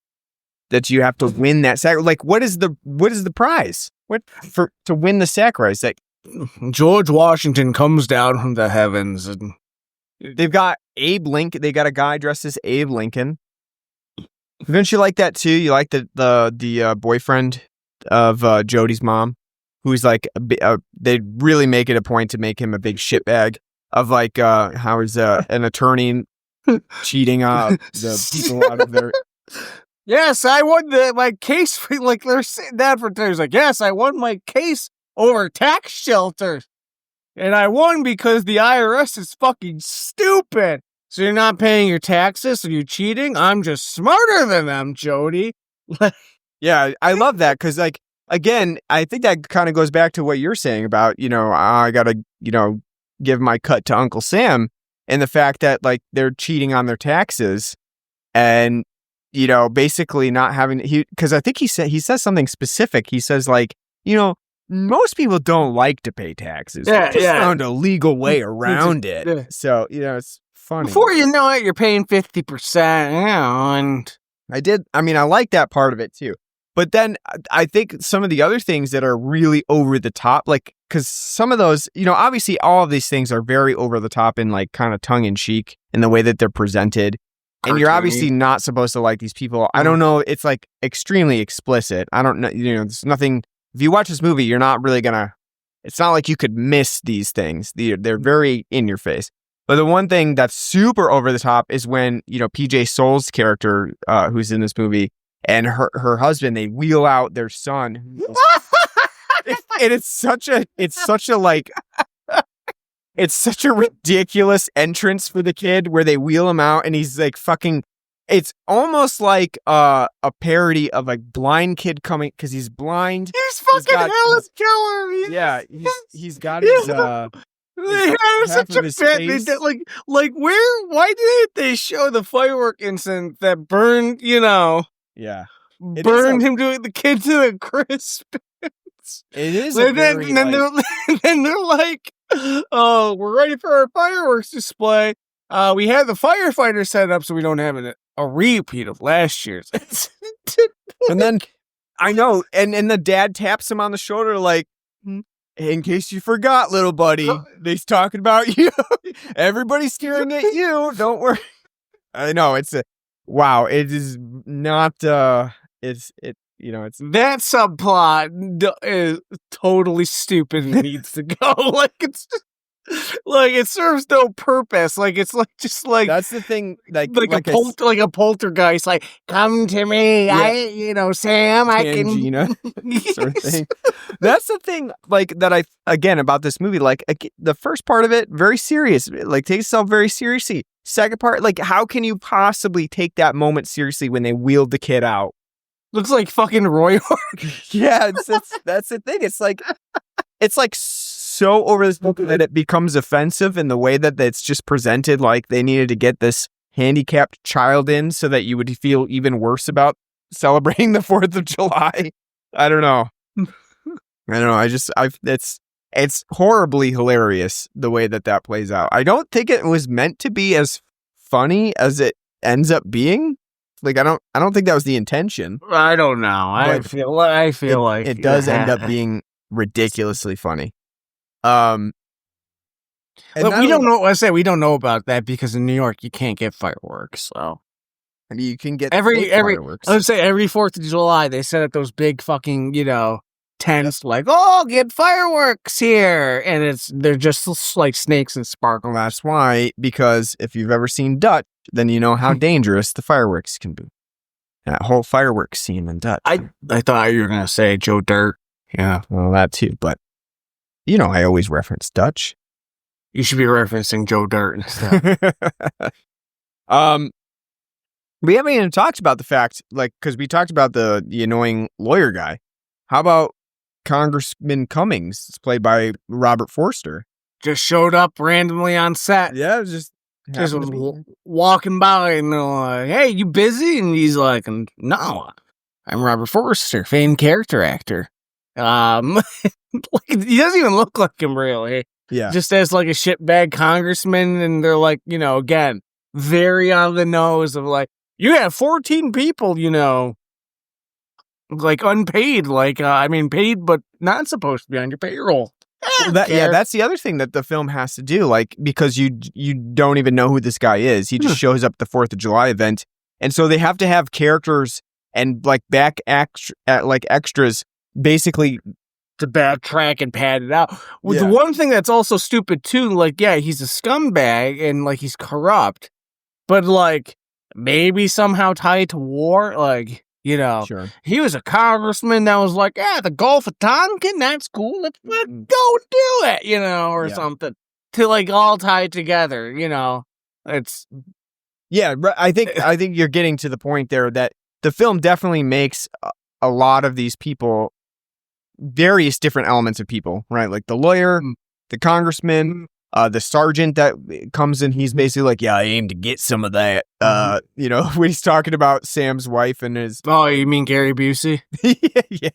That you have to win that sack. Like, what is the prize? To win the sack race? Like, George Washington comes down from the heavens, and they've got Abe Lincoln. They got a guy dressed as Abe Lincoln. Don't you like that too? You like the boyfriend of Jodie's mom, who's like they really make it a point to make him a big shitbag of like how is an attorney cheating the people out of their. Yes, I won my case. Like they're sitting down for times. Like, yes, I won my case over tax shelters, and I won because the IRS is fucking stupid. So you're not paying your taxes, so you're cheating. I'm just smarter than them, Jody. Yeah, I love that because, like, again, I think that kind of goes back to what you're saying about, I gotta, give my cut to Uncle Sam, and the fact that like they're cheating on their taxes, and basically not having because I think he says something specific. He says like, most people don't like to pay taxes. Yeah, Just found a legal way around it. Yeah. So it's funny. Before you know it, you're paying 50%. And I like that part of it too. But then I think some of the other things that are really over the top, like, because some of those, obviously all of these things are very over the top and like kind of tongue in cheek in the way that they're presented. And you're obviously not supposed to like these people. I don't know. It's like extremely explicit. I don't know. There's nothing. If you watch this movie, you're not really gonna. It's not like you could miss these things. They're very in your face. But the one thing that's super over the top is when PJ Soul's character, who's in this movie, and her husband, they wheel out their son. And it's such a ridiculous entrance for the kid where they wheel him out and he's like fucking. It's almost like a parody of a blind kid coming because he's blind. He's fucking Alice Killer. He's got his. They had such a bit. Why didn't they show the firework incident that burned? Burned him to the kid to a crisp. It is. And then they're like, "Oh, we're ready for our fireworks display. We had the firefighter set up, so we don't have it a repeat of last year's. And then I know, and the dad taps him on the shoulder like, in case you forgot, little buddy, they's talking about you. Everybody's staring at you. Don't worry. I know it's wow. It is not. It's it's that subplot is totally stupid and needs to go. Like like it serves no purpose. Like it's like just like that's the thing. Like a poltergeist. Like come to me, yeah. Sam. I can. Sort of thing. That's the thing. Like that. Again about this movie. Like the first part of it, very serious. Like takes itself very seriously. Second part, like how can you possibly take that moment seriously when they wheeled the kid out? Looks like fucking Roy Hart. Yeah, that's the thing. It's like so over the top that it becomes offensive in the way that it's just presented. Like they needed to get this handicapped child in so that you would feel even worse about celebrating the 4th of July. I don't know. It's horribly hilarious the way that plays out. I don't think it was meant to be as funny as it ends up being. Like I don't think that was the intention. I don't know. I feel like it does end up being ridiculously funny. But we don't know. I say we don't know about that because in New York you can't get fireworks. So you can get every fireworks. I would say every 4th of July they set up those big fucking tents like get fireworks here, and they're just like snakes and sparkle. That's why, because if you've ever seen Dutch, then you know how dangerous the fireworks can be. That whole fireworks scene in Dutch. I thought you were gonna say Joe Dirt. Yeah, well that too, but I always reference Dutch. You should be referencing Joe Dirt instead. We haven't even talked about the fact, like, because we talked about the annoying lawyer guy. How about Congressman Cummings? It's played by Robert Forster. Just showed up randomly on set. Yeah, it was just walking by and they're like, "Hey, you busy?" And he's like, "No, I'm Robert Forster, famed character actor." He doesn't even look like him really. Yeah, just as like a shitbag congressman, and they're like, again, very on the nose of like, you have 14 people, like unpaid, like paid but not supposed to be on your payroll. That's the other thing that the film has to do, like, because you don't even know who this guy is. He just shows up at the 4th of July event, and so they have to have characters and like extras basically to backtrack and pad it out. Well, the one thing that's also stupid too, like, he's a scumbag and like he's corrupt, but like maybe somehow tied to war, like. Sure. He was a congressman that was like, the Gulf of Tonkin, that's cool. Let's go do it, or something. To like all tie together, It's I think you're getting to the point there that the film definitely makes a lot of these people various different elements of people, right? Like the lawyer, the congressman, the sergeant that comes in, he's basically like, I aim to get some of that. When he's talking about Sam's wife and his... Oh, you mean Gary Busey? Yeah.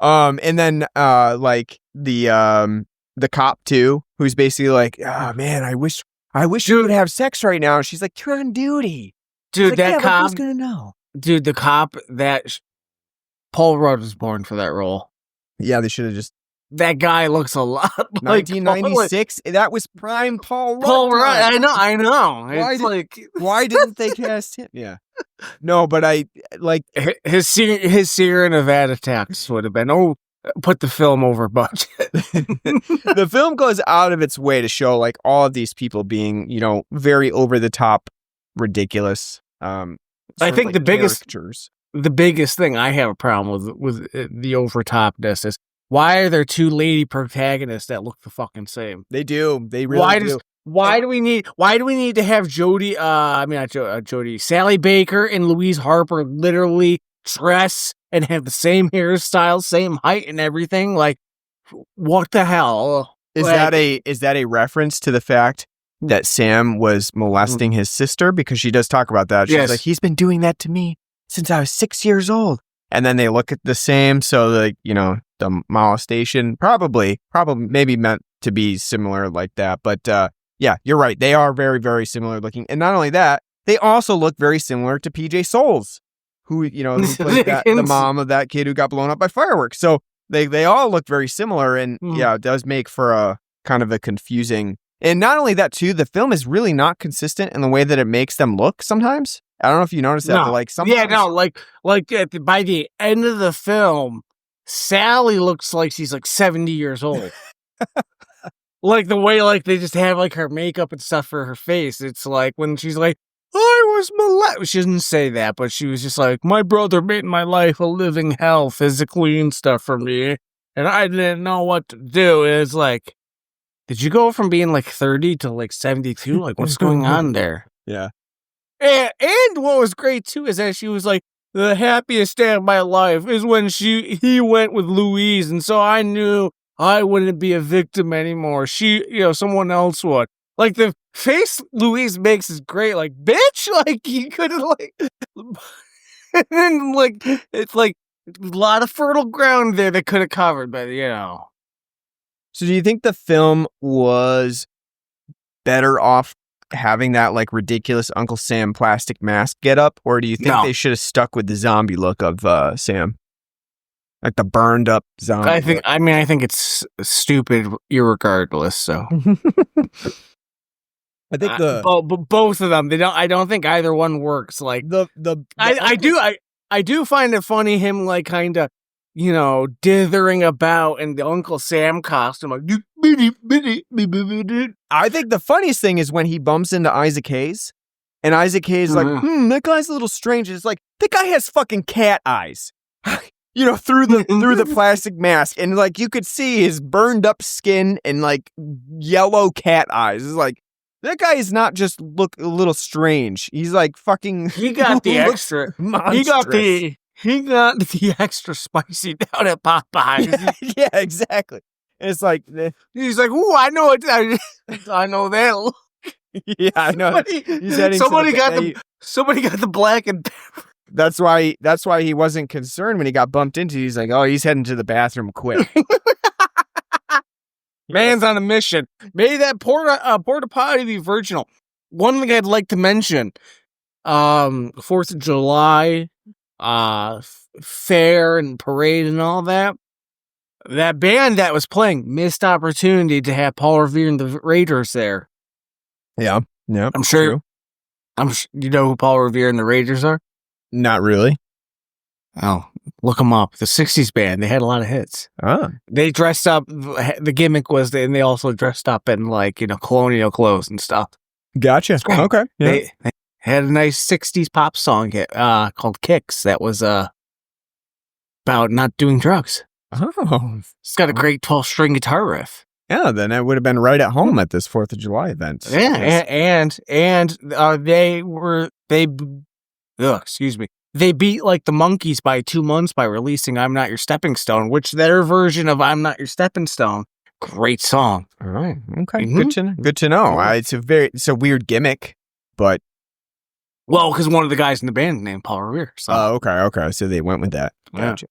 And then, like, the cop, too, who's basically like, man, I wish you would have sex right now. And she's like, you're on duty. Dude, that cop... who's gonna know? Dude, the cop that... Paul Rudd was born for that role. Yeah, they should have just... That guy looks a lot like 1996. That was prime Paul Rudd. Paul Rudd. I know. Why didn't they cast him? Yeah. No, but I like his Sierra Nevada tax would have been put the film over budget. The film goes out of its way to show like all of these people being, very over the top, ridiculous. I think the biggest thing I have a problem with the overtopness is, why are there two lady protagonists that look the fucking same? They do. They really do. Why do we need to have Sally Baker and Louise Harper literally dress and have the same hairstyle, same height and everything? Like, what the hell? Is that a reference to the fact that Sam was molesting his sister? Because she does talk about that. She's like, he's been doing that to me since I was 6 years old. And then they look at the same, so like, the molestation probably maybe meant to be similar like that. But yeah, you're right. They are very, very similar looking. And not only that, they also look very similar to PJ Souls, who plays the mom of that kid who got blown up by fireworks. So they all look very similar, and it does make for a kind of a confusing. And not only that, too, the film is really not consistent in the way that it makes them look sometimes. I don't know if you noticed that, but like sometimes... by the end of the film, Sally looks like she's like 70 years old. Like the way like they just have like her makeup and stuff for her face. It's like when she's like, I was molested. She didn't say that, but she was just like, my brother made my life a living hell physically and stuff for me, and I didn't know what to do. And it's like, did you go from being like 30 to like 72? Like, what's going on there? Yeah. And what was great too is that she was like, the happiest day of my life is when he went with Louise, and so I knew I wouldn't be a victim anymore. Someone else would. Like the face Louise makes is great. Like, bitch, like you couldn't like, and then like it's like a lot of fertile ground there that could have covered, but So do you think the film was better off having that like ridiculous Uncle Sam plastic mask get up, or do you think they should have stuck with the zombie look of Sam, like the burned up zombie? I think it's stupid irregardless. So I think both of them. I don't think either one works. Like I do find it funny him like kind of dithering about in the Uncle Sam costume. Like, I think the funniest thing is when he bumps into Isaac Hayes, and Isaac Hayes is like, that guy's a little strange. It's like, that guy has fucking cat eyes, through the plastic mask, and like you could see his burned up skin and like yellow cat eyes. It's like, that guy is not just look a little strange. He's like fucking. He got the extra. Monstrous. He got the extra spicy down at Popeyes. Yeah, exactly. And it's like he's like, "Ooh, I know it. I know that look." Yeah, I know. Somebody got the black and pepper. That's why he wasn't concerned when he got bumped into. He's like, "Oh, he's heading to the bathroom quick." Man's on a mission. Maybe that porta potty be virginal. One thing I'd like to mention: 4th of July, fair and parade and all that. That band that was playing missed opportunity to have Paul Revere and the Raiders there. Yeah. I'm sure. You know who Paul Revere and the Raiders are? Not really. Oh, look them up. The 60s band. They had a lot of hits. Oh. They dressed up. The gimmick was, and they also dressed up in like, colonial clothes and stuff. Gotcha. Okay. Yeah. They had a nice 60s pop song hit, called Kicks. That was, about not doing drugs. Oh. It's got a great 12-string guitar riff. Yeah, then it would have been right at home at this 4th of July event. Yeah, and they beat like the Monkees by 2 months by releasing "I'm Not Your Stepping Stone," which their version of "I'm Not Your Stepping Stone," great song. All right, okay, good to know. It's a weird gimmick, but because one of the guys in the band named Paul Revere. So. Okay, so they went with that. Gotcha.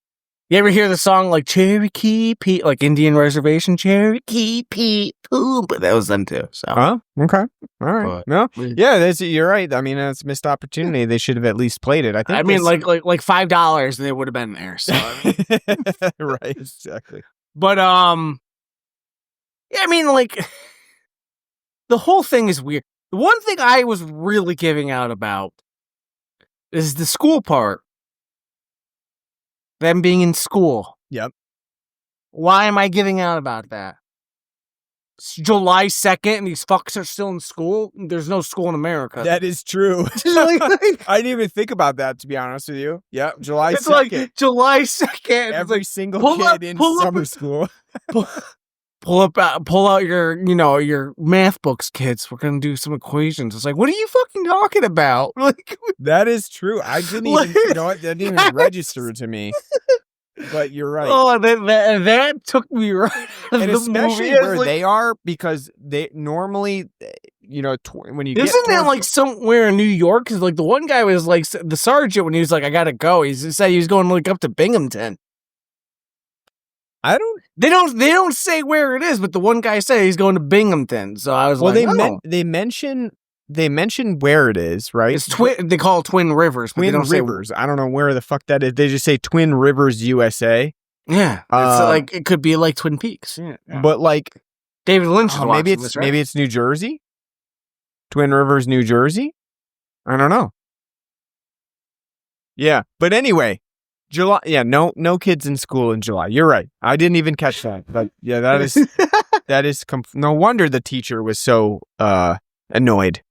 You ever hear the song like Cherokee Pete, like Indian Reservation, Cherokee Pete, ooh, but that was them too. So, okay, all right, you're right. I mean, it's a missed opportunity. They should have at least played it. Like $5, and they would have been there. So, right, exactly. But the whole thing is weird. The one thing I was really giving out about is the school part. Them being in school. Yep. Why am I giving out about that? It's July 2nd and these fucks are still in school? There's no school in America. That is true. I didn't even think about that, to be honest with you. Yeah, July 2nd. It's like July 2nd. Every single kid in summer school. Pull out your math books, kids. We're going to do some equations. It's like, what are you fucking talking about? Like, that is true. I didn't even, that didn't even register to me. But you're right. Oh, that took me right out of and the especially movie. where they are, because they normally, when you isn't that like somewhere in New York? Because like the one guy was like the sergeant when he was like, I gotta go. He said he was going like up to Binghamton. They don't say where it is, but the one guy said he's going to Binghamton. So I was they mention they mention where it is, right? It's They call it Twin Rivers. But Twin they don't Rivers. I don't know where the fuck that is. They just say Twin Rivers, USA. Yeah, it's like it could be like Twin Peaks. Yeah. But like David Lynch is maybe watching it's this, right? maybe it's New Jersey. Twin Rivers, New Jersey. I don't know. Yeah, but anyway, July. Yeah, no kids in school in July. You're right. I didn't even catch that. But yeah, that is no wonder the teacher was so annoyed.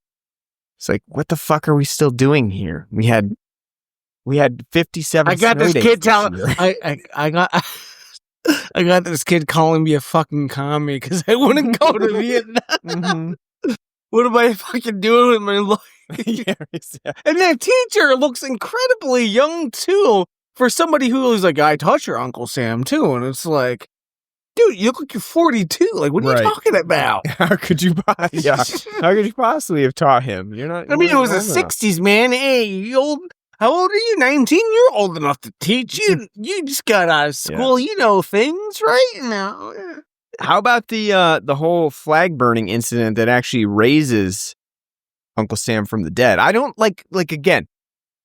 It's like, what the fuck are we still doing here? We had 57. I got this kid telling. I got this kid calling me a fucking commie because I wouldn't go to Vietnam. Mm-hmm. What am I fucking doing with my life? Yeah. And that teacher looks incredibly young too for somebody who was like, I taught your Uncle Sam too, and it's like, dude, you look like you're 42. Like, what are you talking about? How could you possibly have taught him? You're not. I mean, it was the 60s, man. Hey, you old. How old are you? 19? You're old enough to teach. You just got out of school. Yeah. You know things, right? No. How about the whole flag burning incident that actually raises Uncle Sam from the dead? I don't like again,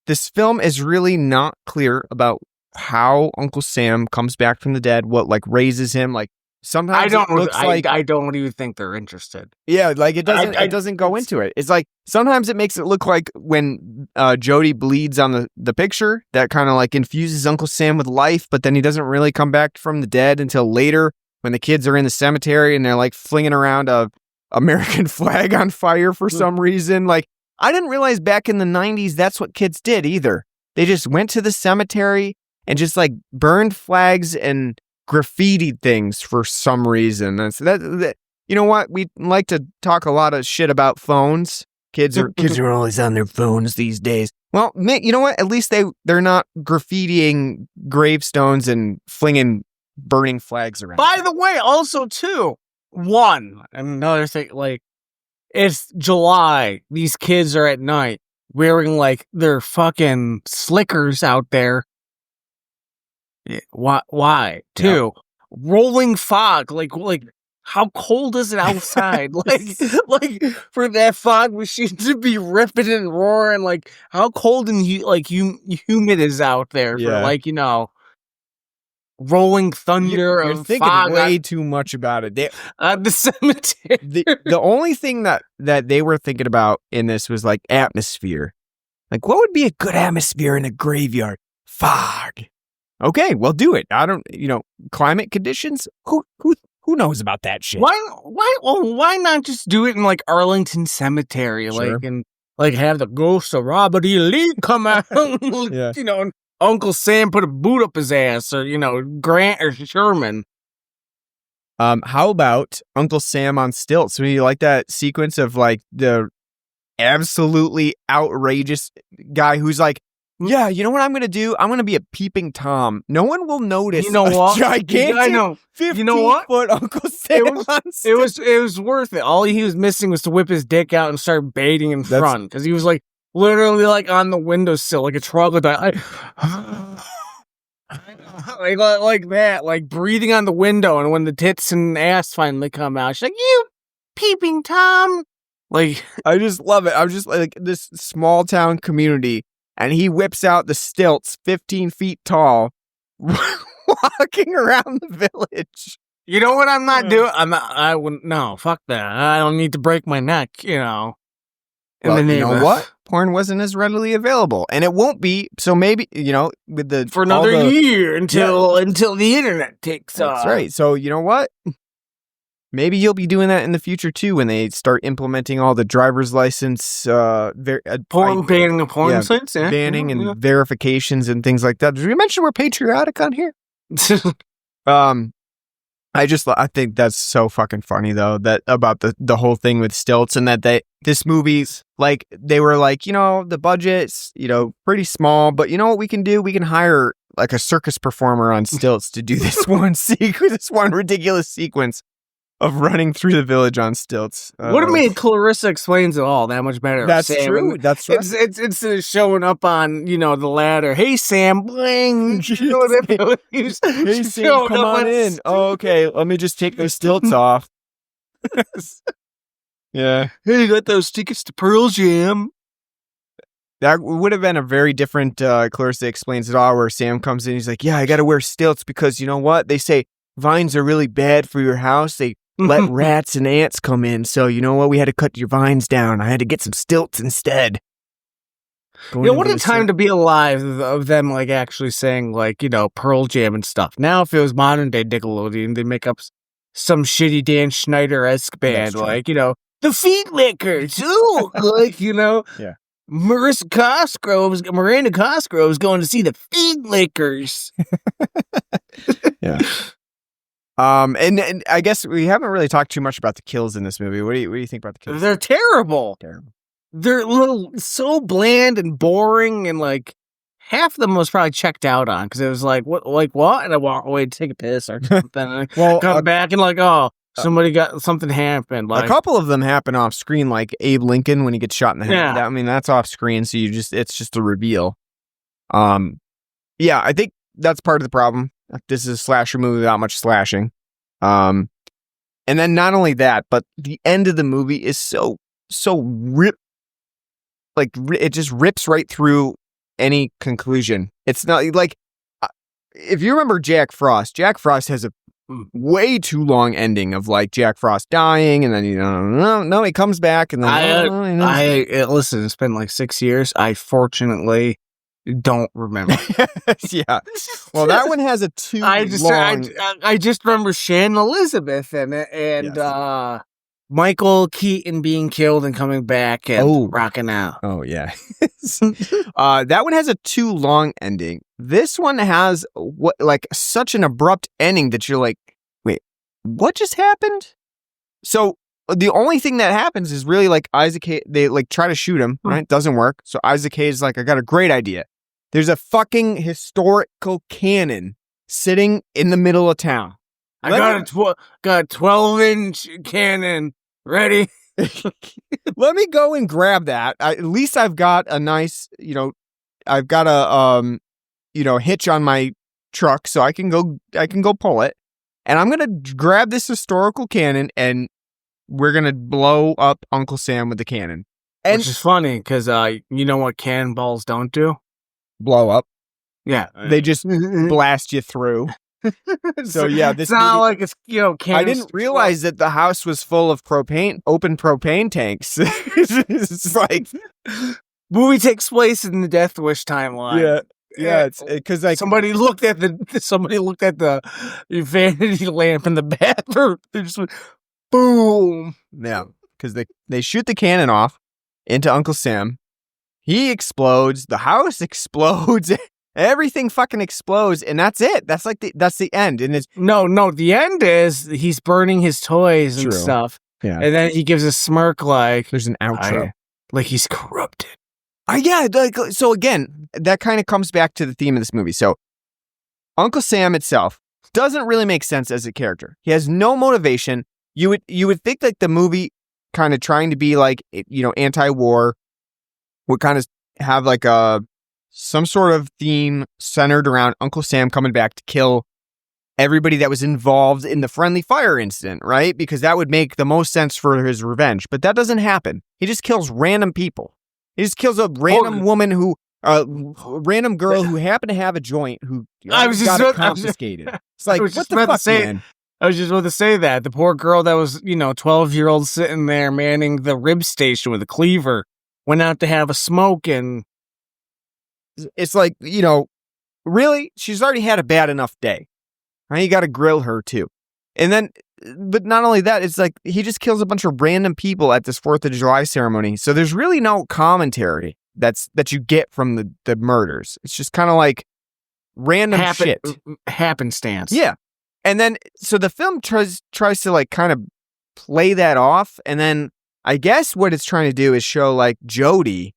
this film is really not clear about how Uncle Sam comes back from the dead, what like raises him. Like sometimes I don't even think they're interested. Yeah, like it doesn't go into it. It's like sometimes it makes it look like when Jody bleeds on the picture, that kind of like infuses Uncle Sam with life, but then he doesn't really come back from the dead until later when the kids are in the cemetery and they're like flinging around a American flag on fire for some reason. Like I didn't realize back in the 90s that's what kids did either. They just went to the cemetery and just like burned flags and graffitied things for some reason. And so that you know what? We like to talk a lot of shit about phones. Kids are always on their phones these days. Well, you know what? At least they're not graffitiing gravestones and flinging burning flags around. By the way, also too, another thing, like it's July. These kids are at night wearing like their fucking slickers out there. Why? Two, rolling fog. Like how cold is it outside? like for that fog machine to be ripping and roaring. Like how cold and humid is out there for like rolling thunder. You're thinking way too much about it. The cemetery. The only thing that they were thinking about in this was like atmosphere. Like what would be a good atmosphere in a graveyard? Fog. Okay, well, do it. I don't, climate conditions. Who knows about that shit? Why not just do it in like Arlington Cemetery, sure. and have the ghost of Robert E. Lee come out, and Uncle Sam put a boot up his ass, or Grant or Sherman. How about Uncle Sam on stilts? So you like that sequence of like the absolutely outrageous guy who's like, yeah, you know what I'm going to do? I'm going to be a peeping Tom. No one will notice. You know what? Gigantic, I know. 15-foot Uncle Sam. It was worth it. All he was missing was to whip his dick out and start baiting in front, because he was like literally like on the windowsill like a troglodyte, like that, like breathing on the window. And when the tits and ass finally come out, she's like, "You peeping Tom!" Like I just love it. I'm just like this small town community. And he whips out the stilts, 15 feet tall, walking around the village. You know what I'm not doing? I wouldn't. No, fuck that. I don't need to break my neck. Well, you know what? Porn wasn't as readily available, and it won't be. So maybe with the for another year until the internet takes off. That's right. So you know what? Maybe you'll be doing that in the future too when they start implementing all the driver's license banning of porn sites, banning and verifications and things like that. Did we mention we're patriotic on here? I think that's so fucking funny though, that about the whole thing with stilts, and that this movie's like they were like, the budget's pretty small, but you know what we can do? We can hire like a circus performer on stilts to do this one ridiculous sequence of running through the village on stilts. Would have made Clarissa Explains It All that much better. That's Sam. true. That's right. It's showing up on the ladder. Hey Sam, bling. Hey Sam, come on in. Oh, okay. Let me just take those stilts off. Yeah. Hey, you got those tickets to Pearl Jam? That would have been a very different Clarissa Explains It All, where Sam comes in. He's like, yeah, I got to wear stilts because you know what? They say vines are really bad for your house. They let rats and ants come in. So you know what? We had to cut your vines down. I had to get some stilts instead. What a time to be alive of them, like, actually saying, like, Pearl Jam and stuff. Now, if it was modern day Nickelodeon, they'd make up some shitty Dan Schneider-esque band, like, the Feet Lickers. Ooh, like, Yeah. Miranda Cosgrove's going to see the Feet Lickers. Yeah. And I guess we haven't really talked too much about the kills in this movie. What do you think about the kills? They're terrible. Terrible. They're so bland and boring, and like half of them was probably checked out on because it was like what, and I walk away to take a piss or something. And I come back and like, somebody got something happened. Like a couple of them happen off screen, like Abe Lincoln when he gets shot in the head. Yeah. I mean, that's off screen, so it's just a reveal. Yeah, I think that's part of the problem. This is a slasher movie without much slashing. And then not only that, but the end of the movie is so it just rips right through any conclusion. It's not like, if you remember Jack Frost has a way too long ending of like Jack Frost dying, and then he comes back, and then listen, it's been like 6 years. I fortunately don't remember. Yeah. Well, that one has a I just remember Shannon Elizabeth and yes. Michael Keaton being killed and coming back and rocking out. Oh, yeah. That one has a too long ending. This one has such an abrupt ending that you're like, wait, what just happened? So the only thing that happens is really like Isaac Hayes, they like try to shoot him, right? Doesn't work. So Isaac Hayes is like, I got a great idea. There's a fucking historical cannon sitting in the middle of town. I got a 12-inch cannon ready. Let me go and grab that. At least I've got a nice, I've got a hitch on my truck, so I can go pull it. And I'm gonna grab this historical cannon, and we're gonna blow up Uncle Sam with the cannon. And which is funny because you know what cannonballs don't do? Blow up. Yeah, they just blast you through. So yeah, this it's not like it's I didn't realize that the house was full of open propane tanks. It's like movie takes place in the Death Wish timeline. Yeah. It's because like somebody looked at the vanity lamp in the bathroom. They just went boom. Yeah, because they shoot the cannon off into Uncle Sam. He explodes. The house explodes. Everything fucking explodes, and that's it. That's the end. And it's the end is he's burning his toys and stuff. Yeah, and then he gives a smirk like there's an outro, like he's corrupted. Yeah. So again, that kind of comes back to the theme of this movie. So Uncle Sam itself doesn't really make sense as a character. He has no motivation. You would think like the movie kind of trying to be like anti-war would kind of have like some sort of theme centered around Uncle Sam coming back to kill everybody that was involved in the friendly fire incident, right? Because that would make the most sense for his revenge. But that doesn't happen. He just kills random people. He just kills a random woman random girl who happened to have a joint who got it confiscated. It's like, what the fuck, man? I was just about to say that. The poor girl that was, 12-year-old sitting there manning the rib station with a cleaver went out to have a smoke, and it's like, really? She's already had a bad enough day. Right? You got to grill her too. And then, but not only that, it's like he just kills a bunch of random people at this 4th of July ceremony. So there's really no commentary that you get from the murders. It's just kind of like random shit. Happenstance. Yeah. And then, so the film tries to like kind of play that off. And then I guess what it's trying to do is show like Jody,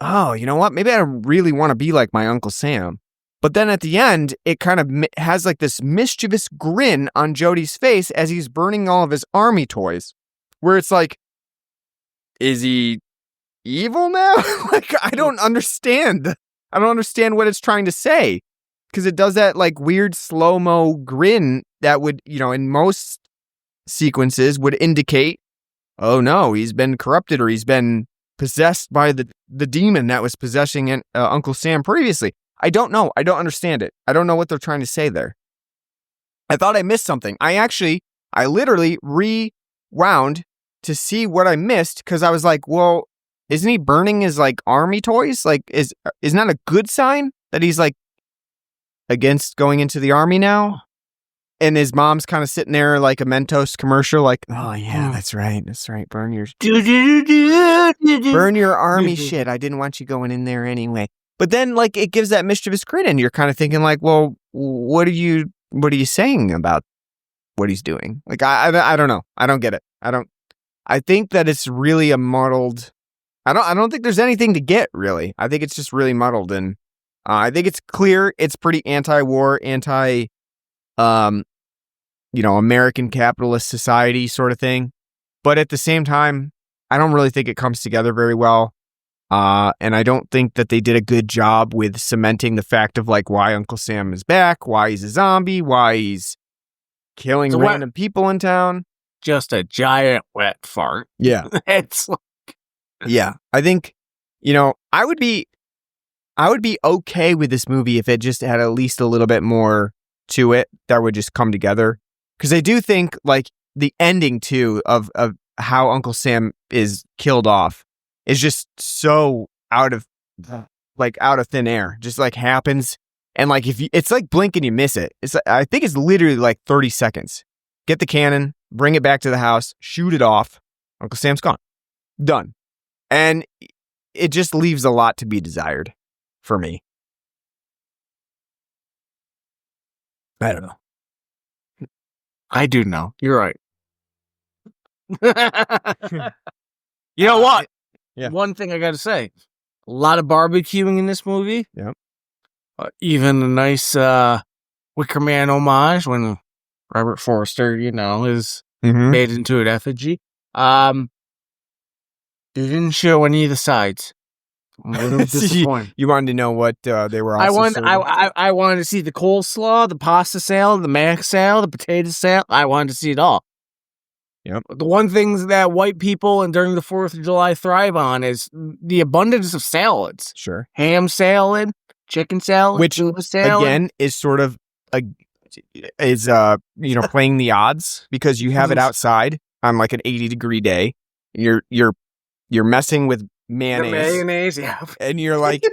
oh, you know what? Maybe I really want to be like my Uncle Sam. But then at the end, it kind of has like this mischievous grin on Jody's face as he's burning all of his army toys, where it's like, is he evil now? Like, I don't understand. I don't understand what it's trying to say, because it does that like weird slow-mo grin that would, in most sequences would indicate oh no, he's been corrupted or he's been possessed by the demon that was possessing Uncle Sam previously. I don't know. I don't understand it. I don't know what they're trying to say there. I thought I missed something. I literally rewound to see what I missed because I was like, well, isn't he burning his like army toys? Like, isn't that a good sign that he's like against going into the army now? And his mom's kind of sitting there like a Mentos commercial, like, oh yeah, that's right. Burn your army shit. I didn't want you going in there anyway. But then like it gives that mischievous grin, and you're kind of thinking like, well, what are you saying about what he's doing? Like I don't know. I don't get it. I think that it's really a muddled. I don't think there's anything to get really. I think it's just really muddled, and I think it's clear it's pretty anti-war, American capitalist society sort of thing. But at the same time, I don't really think it comes together very well. And I don't think that they did a good job with cementing the fact of like why Uncle Sam is back, why he's a zombie, why he's killing random people in town. Just a giant wet fart. Yeah. It's like... Yeah. I think, I would be okay with this movie if it just had at least a little bit more to it that would just come together. Because I do think like the ending too of how Uncle Sam is killed off is just so out of thin air. Just like happens, and like it's like blink and you miss it. I think it's literally like 30 seconds. Get the cannon, bring it back to the house, shoot it off. Uncle Sam's gone, done, and it just leaves a lot to be desired for me. I don't know. I do know. You're right. You know what? Yeah. One thing I got to say. A lot of barbecuing in this movie. Yep. Even a nice Wicker Man homage when Robert Forster, is made into an effigy. They didn't show any of the sides. I'm a little disappointed. You wanted to know what they were also I wanted to see the coleslaw, the pasta salad, the mac salad, the potato salad. I wanted to see it all. Yep. The one thing that white people and during the 4th of July thrive on is the abundance of salads. Sure. Ham salad, chicken salad, which salad. Again is sort of playing the odds because you have it outside on like an 80-degree day. You're messing with mayonnaise, yeah. And you're like,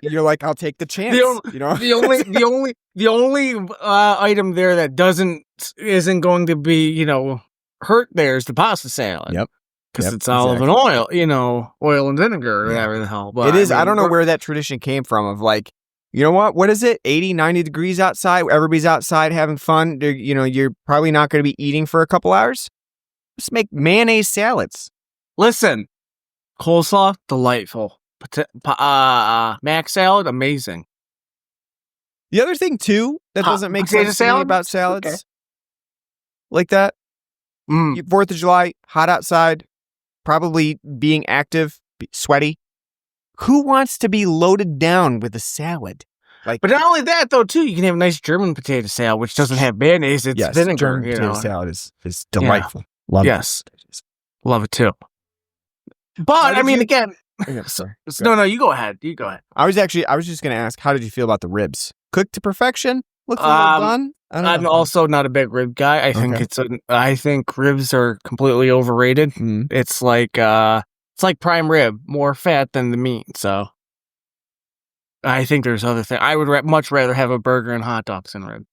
I'll take the chance. The only item there that isn't going to be, hurt there is the pasta salad. Yep. Because it's olive and oil, oil and vinegar or whatever the hell. But it is. I don't know where that tradition came from of like, you know what is it? 80, 90 degrees outside. Everybody's outside having fun. You're probably not going to be eating for a couple hours. Let's make mayonnaise salads. Listen. Coleslaw, delightful. Mac salad, amazing. The other thing, too, that doesn't make sense to me about salads like that, 4th of July, hot outside, probably being active, sweaty. Who wants to be loaded down with a salad? But not only that, though, too, you can have a nice German potato salad, which doesn't have mayonnaise, it's vinegar. German potato salad is delightful. Yeah. Love it. Love it, too. But, again... Yeah, sorry. No, you go ahead. I was just going to ask, how did you feel about the ribs? Cooked to perfection? Looks well done? I'm also not a big rib guy. I think ribs are completely overrated. Mm. It's like prime rib, more fat than the meat. So I think there's other things. I would much rather have a burger and hot dogs than rib.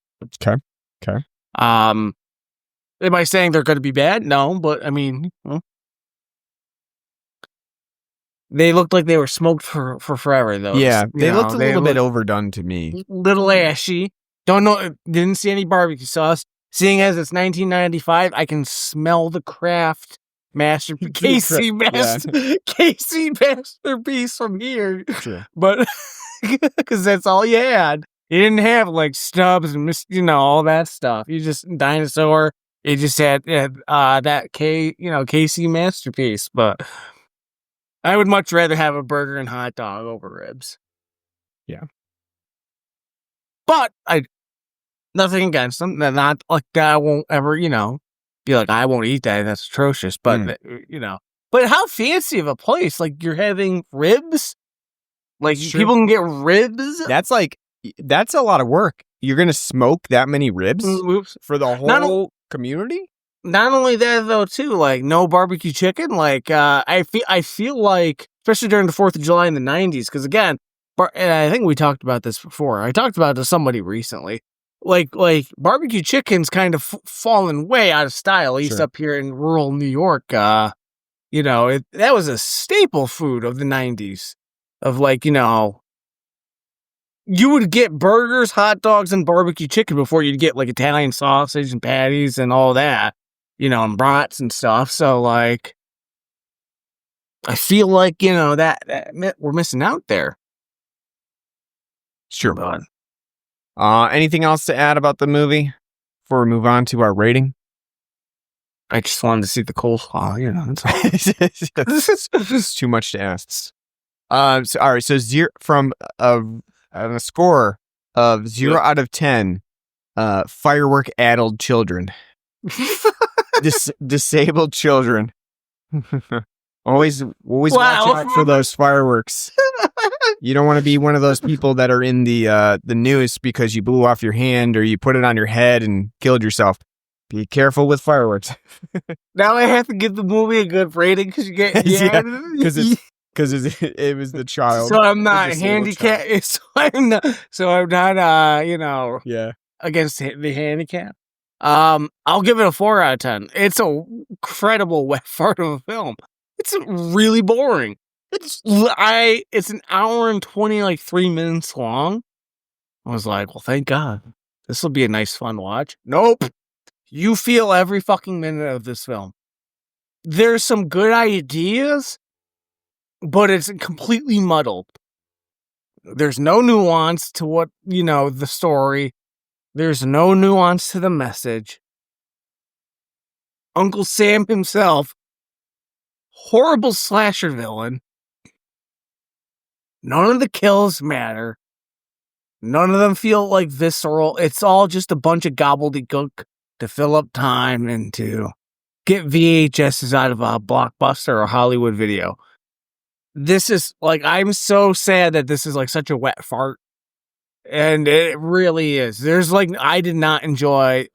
Okay. Am I saying they're going to be bad? No, but they looked like they were smoked for forever, though. Yeah, they looked a little bit overdone to me. Little ashy. Don't know. Didn't see any barbecue sauce. Seeing as it's 1995, I can smell the Kraft Casey masterpiece from here. Sure. But because that's all you had. You didn't have like stubs and all that stuff. You just dinosaur. You just had that Casey masterpiece, but. I would much rather have a burger and hot dog over ribs. Yeah. But nothing against them. They're not like that. I won't ever, be like, I won't eat that. That's atrocious. But, But how fancy of a place? Like, you're having ribs? Like, Sure. people can get ribs? That's a lot of work. You're going to smoke that many ribs Oops. for the whole community? Not only that, though, too, like, no barbecue chicken. Like, I feel like, especially during the 4th of July in the 90s, because, again, and I think we talked about this before. I talked about it to somebody recently. Like barbecue chicken's kind of fallen way out of style, at least up here in rural New York. That was a staple food of the 90s. Of, like, you would get burgers, hot dogs, and barbecue chicken before you'd get, like, Italian sausage and patties and all that, and brats and stuff. So, like, I feel like, that we're missing out there. Sure, bud. Anything else to add about the movie before we move on to our rating? I just wanted to see the coleslaw, That's it's too much to ask. All right, so from a score of 0 out of 10, firework-addled children. Disabled children. Always watch out for those fireworks. You don't want to be one of those people that are in the news because you blew off your hand or you put it on your head and killed yourself. Be careful with fireworks. Now I have to give the movie a good rating because you get because it was the child. So I'm not handicapped. So I'm not against the handicap. I'll give it a 4 out of 10. It's a incredible wet fart of a film. It's really boring. It's an hour and 3 minutes long. I was like, well, thank God. This will be a nice fun watch. Nope. You feel every fucking minute of this film. There's some good ideas, but it's completely muddled. There's no nuance to what, the story. There's no nuance to the message. Uncle Sam himself, horrible slasher villain. None of the kills matter. None of them feel like visceral. It's all just a bunch of gobbledygook to fill up time and to get VHSs out of a Blockbuster or Hollywood Video. This is, I'm so sad that this is, such a wet fart. And it really is. I did not enjoy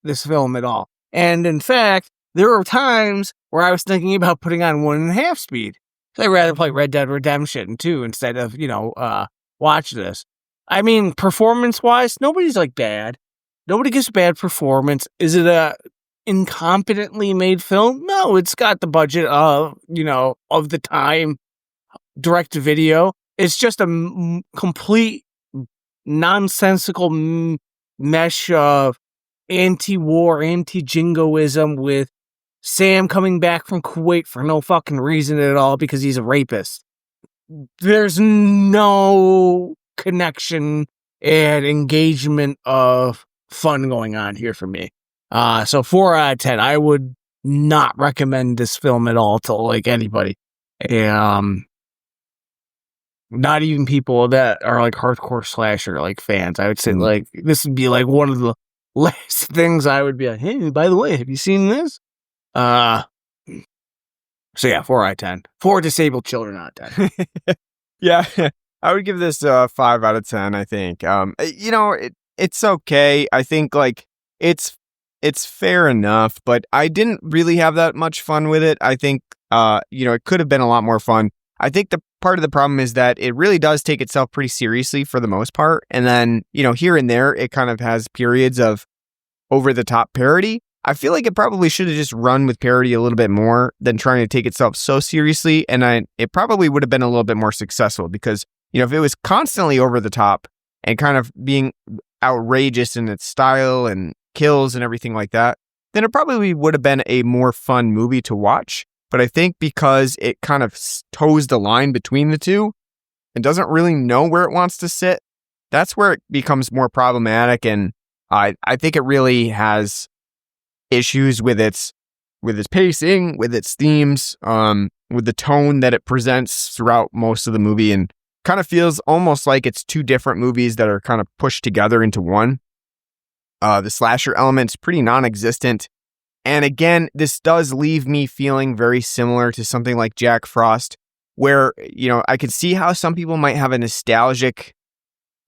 this film at all. And in fact, there were times where I was thinking about putting on 1.5 speed. I'd rather play Red Dead Redemption 2 instead of, watch this. I mean, performance-wise, nobody's, bad. Nobody gives bad performance. Is it a incompetently made film? No, it's got the budget of, of the time, direct-to-video. It's just a complete nonsensical mesh of anti-war, anti-jingoism with Sam coming back from Kuwait for no fucking reason at all because he's a rapist. There's no connection and engagement of fun going on here for me. So 4 out of 10. I would not recommend this film at all to anybody. Not even people that are hardcore slasher fans. I would say this would be one of the last things I would be like, hey, by the way, have you seen this? So yeah, 4 out of 10. 4 disabled children out of 10. Yeah, I would give this 5 out of 10, I think. It's okay. I think it's fair enough, but I didn't really have that much fun with it. I think it could have been a lot more fun. I think the part of the problem is that it really does take itself pretty seriously for the most part. And then, here and there, it kind of has periods of over-the-top parody. I feel like it probably should have just run with parody a little bit more than trying to take itself so seriously. And it probably would have been a little bit more successful because, if it was constantly over the top and kind of being outrageous in its style and kills and everything like that, then it probably would have been a more fun movie to watch. But I think because it kind of toes the line between the two and doesn't really know where it wants to sit, that's where it becomes more problematic. And I think it really has issues with its pacing, with its themes, with the tone that it presents throughout most of the movie, and kind of feels almost like it's two different movies that are kind of pushed together into one. The slasher element's pretty non-existent. And again, this does leave me feeling very similar to something like Jack Frost, where, I could see how some people might have a nostalgic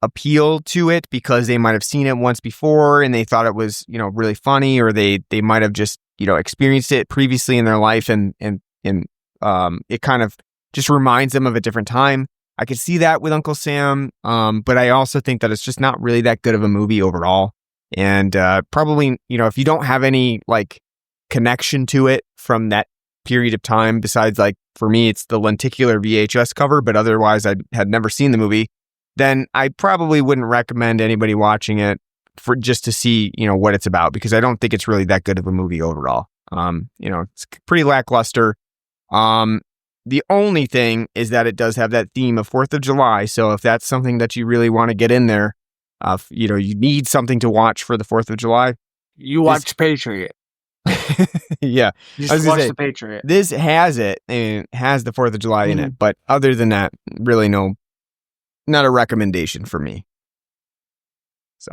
appeal to it because they might have seen it once before and they thought it was, really funny, or they might have just, experienced it previously in their life and it kind of just reminds them of a different time. I could see that with Uncle Sam, but I also think that it's just not really that good of a movie overall. And probably, if you don't have any like connection to it from that period of time, besides like for me, it's the lenticular VHS cover, but otherwise I had never seen the movie, then I probably wouldn't recommend anybody watching it for just to see, what it's about, because I don't think it's really that good of a movie overall. It's pretty lackluster. The only thing is that it does have that theme of 4th of July. So if that's something that you really want to get in there, you need something to watch for the 4th of July. You watch Patriot. Yeah. Just watch The Patriot. This has it, and it has the 4th of July in it. But other than that, really not a recommendation for me. So,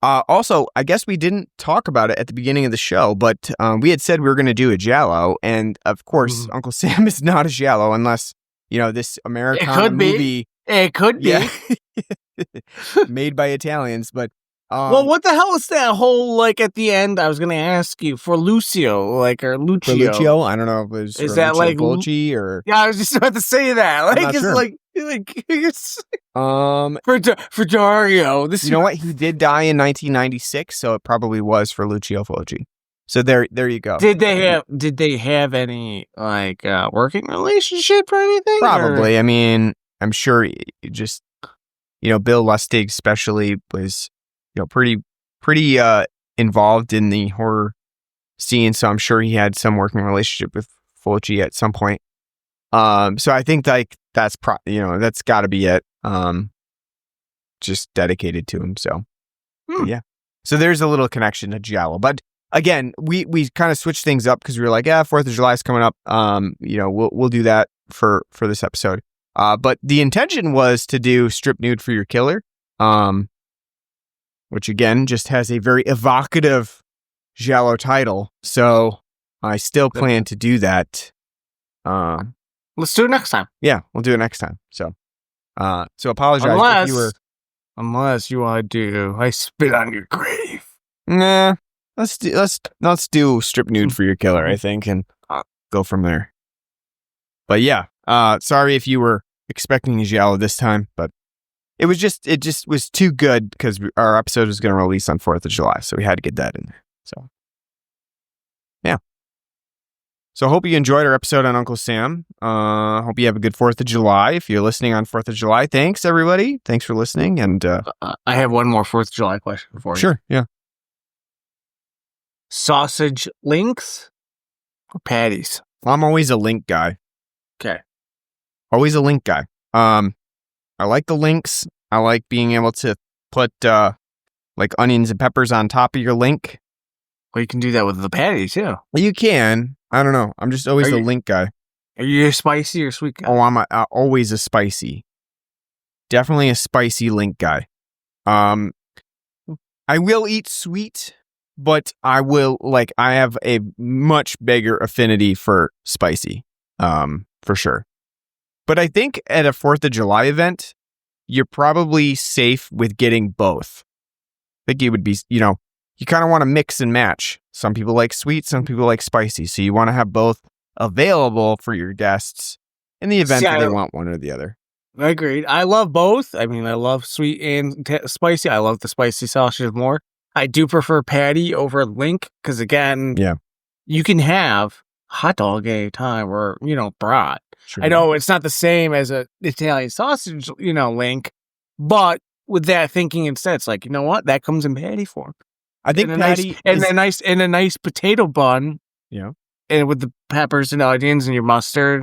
also, I guess we didn't talk about it at the beginning of the show, but we had said we were going to do a Giallo, and of course, Uncle Sam is not a Giallo unless, this Americana movie. It could be. Yeah. Made by Italians, but well, what the hell is that whole, like, at the end? I was going to ask you for Lucio, or Lucio. For Lucio, I don't know if it was is that Lucio like Fulci or. Yeah, I was just about to say that. Like, I'm not it's sure. like it's for Dario. This, you know what? He did die in 1996, so it probably was for Lucio Fulci. So there you go. Did they have any like working relationship or anything? Probably. Or? I mean, I'm sure just Bill Lustig especially was pretty involved in the horror scene, so I'm sure he had some working relationship with Fulci at some point. So I think like that's that's got to be it. Just dedicated to him. So yeah. So there's a little connection to Giallo, but again, we kind of switched things up because we were like, 4th of July is coming up. We'll do that for this episode. But the intention was to do Strip Nude for Your Killer, which again just has a very evocative Giallo title. So I still plan to do that. Let's do it next time. Yeah, we'll do it next time. So apologize if you were. Unless you want to do I Spit on Your Grave. Nah, let's do Strip Nude for Your Killer, I think, and go from there. But yeah, sorry if you were expecting a Giallo this time, but it just was too good because our episode was going to release on 4th of July, so we had to get that in there. So yeah. So I hope you enjoyed our episode on Uncle Sam. Hope you have a good 4th of July. If you're listening on 4th of July, thanks everybody. Thanks for listening. And I have one more 4th of July question for you. Sure, yeah. Sausage links or patties? I'm always a link guy. Okay. Always a link guy. I like the links. I like being able to put like onions and peppers on top of your link. Well, you can do that with the patty too. You can. I don't know. I'm just always the link guy. Are you a spicy or sweet guy? Oh, I'm always a spicy. Definitely a spicy link guy. I will eat sweet, but I have a much bigger affinity for spicy. For sure. But I think at a 4th of July event, you're probably safe with getting both. I think you would be, you kind of want to mix and match. Some people like sweet, some people like spicy. So you want to have both available for your guests in the event that they want one or the other. I agreed. I love both. I mean, I love sweet and spicy. I love the spicy sausages more. I do prefer patty over link because, again, you can have hot dog at a time or, brat. Sure. I know it's not the same as an Italian sausage, link, but with that thinking instead, it's like, you know what? That comes in patty form. I think patty a nice potato bun. Yeah. And with the peppers and onions and your mustard,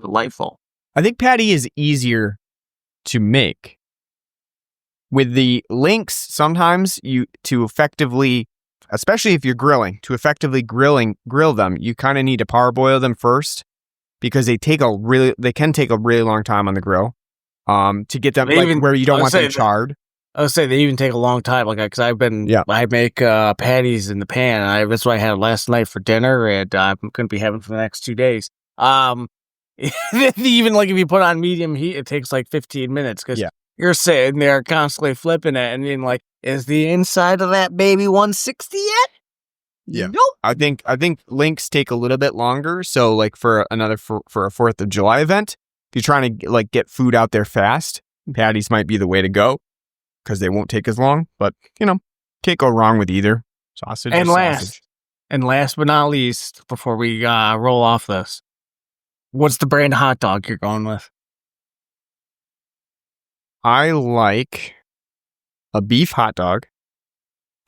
delightful. I think patty is easier to make. With the links, sometimes to effectively, especially if you're grilling, to effectively grill them, you kind of need to parboil them first because they can take a really long time on the grill. To get them where you don't want them charred. I would say they even take a long time, like because I make patties in the pan. That's what I had last night for dinner, and I'm going to be having for the next 2 days. Even like if you put on medium heat, it takes like 15 minutes because you're sitting there constantly flipping it, and then like, is the inside of that baby 160 yet? Yeah. Nope. I think links take a little bit longer. So like for a 4th of July event, if you're trying to like get food out there fast, patties might be the way to go because they won't take as long. But can't go wrong with either. Sausage And is last but not least, before we roll off this, what's the brand of hot dog you're going with? I like a beef hot dog.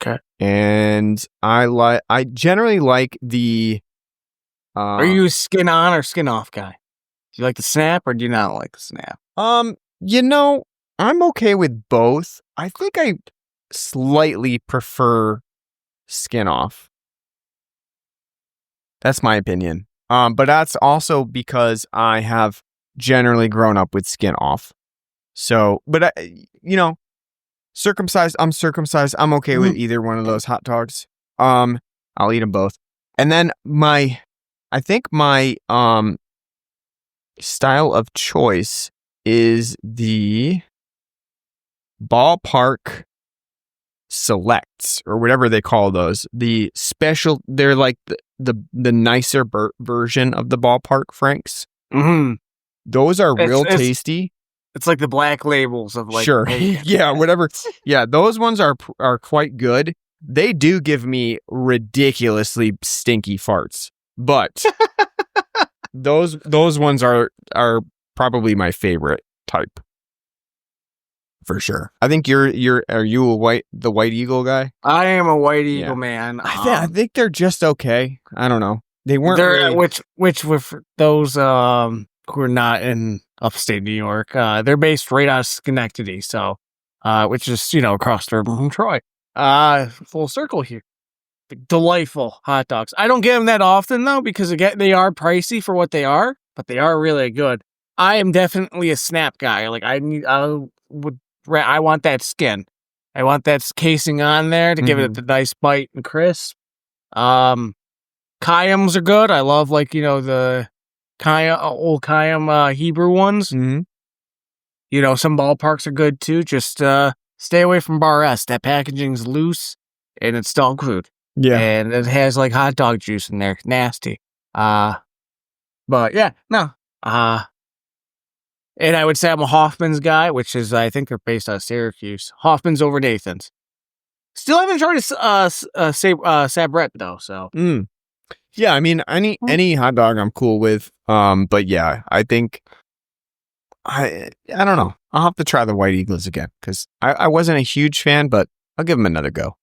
Okay. And I generally like the Are you a skin on or skin off guy? Do you like the snap or do you not like the snap? I'm okay with both. I think I slightly prefer skin off. That's my opinion. But that's also because I have generally grown up with skin off. So, but circumcised, I'm circumcised. I'm okay with either one of those hot dogs. I'll eat them both. And then I think my style of choice is the ballpark selects or whatever they call those. The special, they're like the nicer version of the ballpark Franks. Mm-hmm. Those are real tasty. It's like the black labels of like... Sure. Yeah, whatever. Yeah, those ones are quite good. They do give me ridiculously stinky farts. But those ones are probably my favorite type. For sure. I think are you the White Eagle guy? I am a White Eagle man. I think they're just okay. I don't know. They weren't really... which were for those who are not in upstate New York. They're based right out of Schenectady, so which is across the river from Troy. Full circle here. Delightful hot dogs. I don't get them that often though because again they are pricey for what they are, but they are really good. I am definitely a snap guy. Like I want that skin. I want that casing on there to give it the nice bite and crisp. Kayams are good. I love the old Kayam Hebrew ones. Mm-hmm. Some ballparks are good too. Just stay away from Bar S. That packaging's loose and it's dog food. Yeah. And it has like hot dog juice in there. Nasty. But yeah, no. And I would say I'm a Hoffman's guy, which is, I think they're based out of Syracuse. Hoffman's over Nathan's. Still haven't tried Sabret though, so. Yeah, I mean, any hot dog I'm cool with. But yeah, I think, I don't know. I'll have to try the White Eagles again, because I wasn't a huge fan, but I'll give them another go.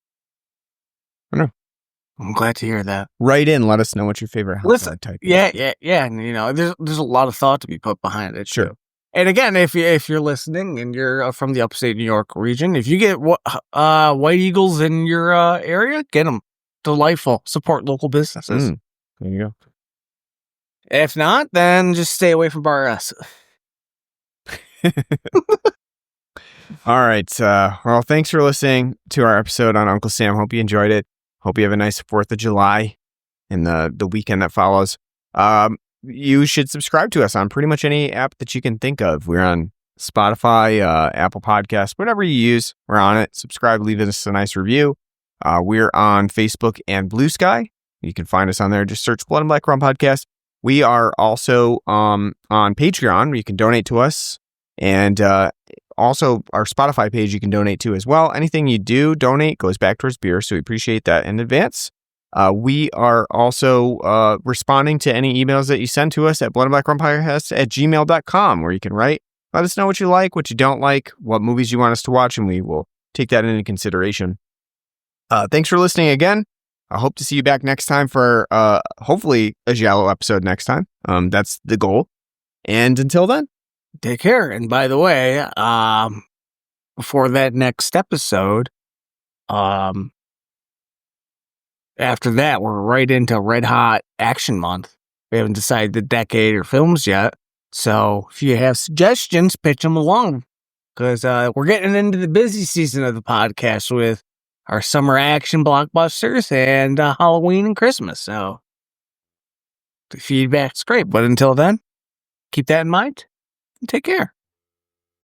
I don't know. I'm glad to hear that. Write in, let us know what your favorite hot dog type is. Yeah. And, there's a lot of thought to be put behind it. Sure. Too. And again, if you're listening and you're from the upstate New York region, if you get White Eagles in your area, get them. Delightful. Support local businesses. There you go. If not, then just stay away from Bar S. All right. Well, thanks for listening to our episode on Uncle Sam. Hope you enjoyed it. Hope you have a nice 4th of July and the weekend that follows. You should subscribe to us on pretty much any app that you can think of. We're on Spotify, Apple Podcasts, whatever you use. We're on it. Subscribe, leave us a nice review. We're on Facebook and Blue Sky. You can find us on there. Just search Blood and Black Rum Podcast. We are also on Patreon, where you can donate to us. And also our Spotify page you can donate to as well. Anything you do donate goes back towards beer, so we appreciate that in advance. We are also responding to any emails that you send to us at bloodandblackrumpodcast@gmail.com, where you can write. Let us know what you like, what you don't like, what movies you want us to watch, and we will take that into consideration. Thanks for listening again. I hope to see you back next time for hopefully a Giallo episode next time. That's the goal. And until then, take care. And by the way, before that next episode, after that, we're right into Red Hot Action Month. We haven't decided the decade or films yet. So if you have suggestions, pitch them along. because we're getting into the busy season of the podcast with our summer action blockbusters and Halloween and Christmas. So the feedback's great. But until then, keep that in mind and take care.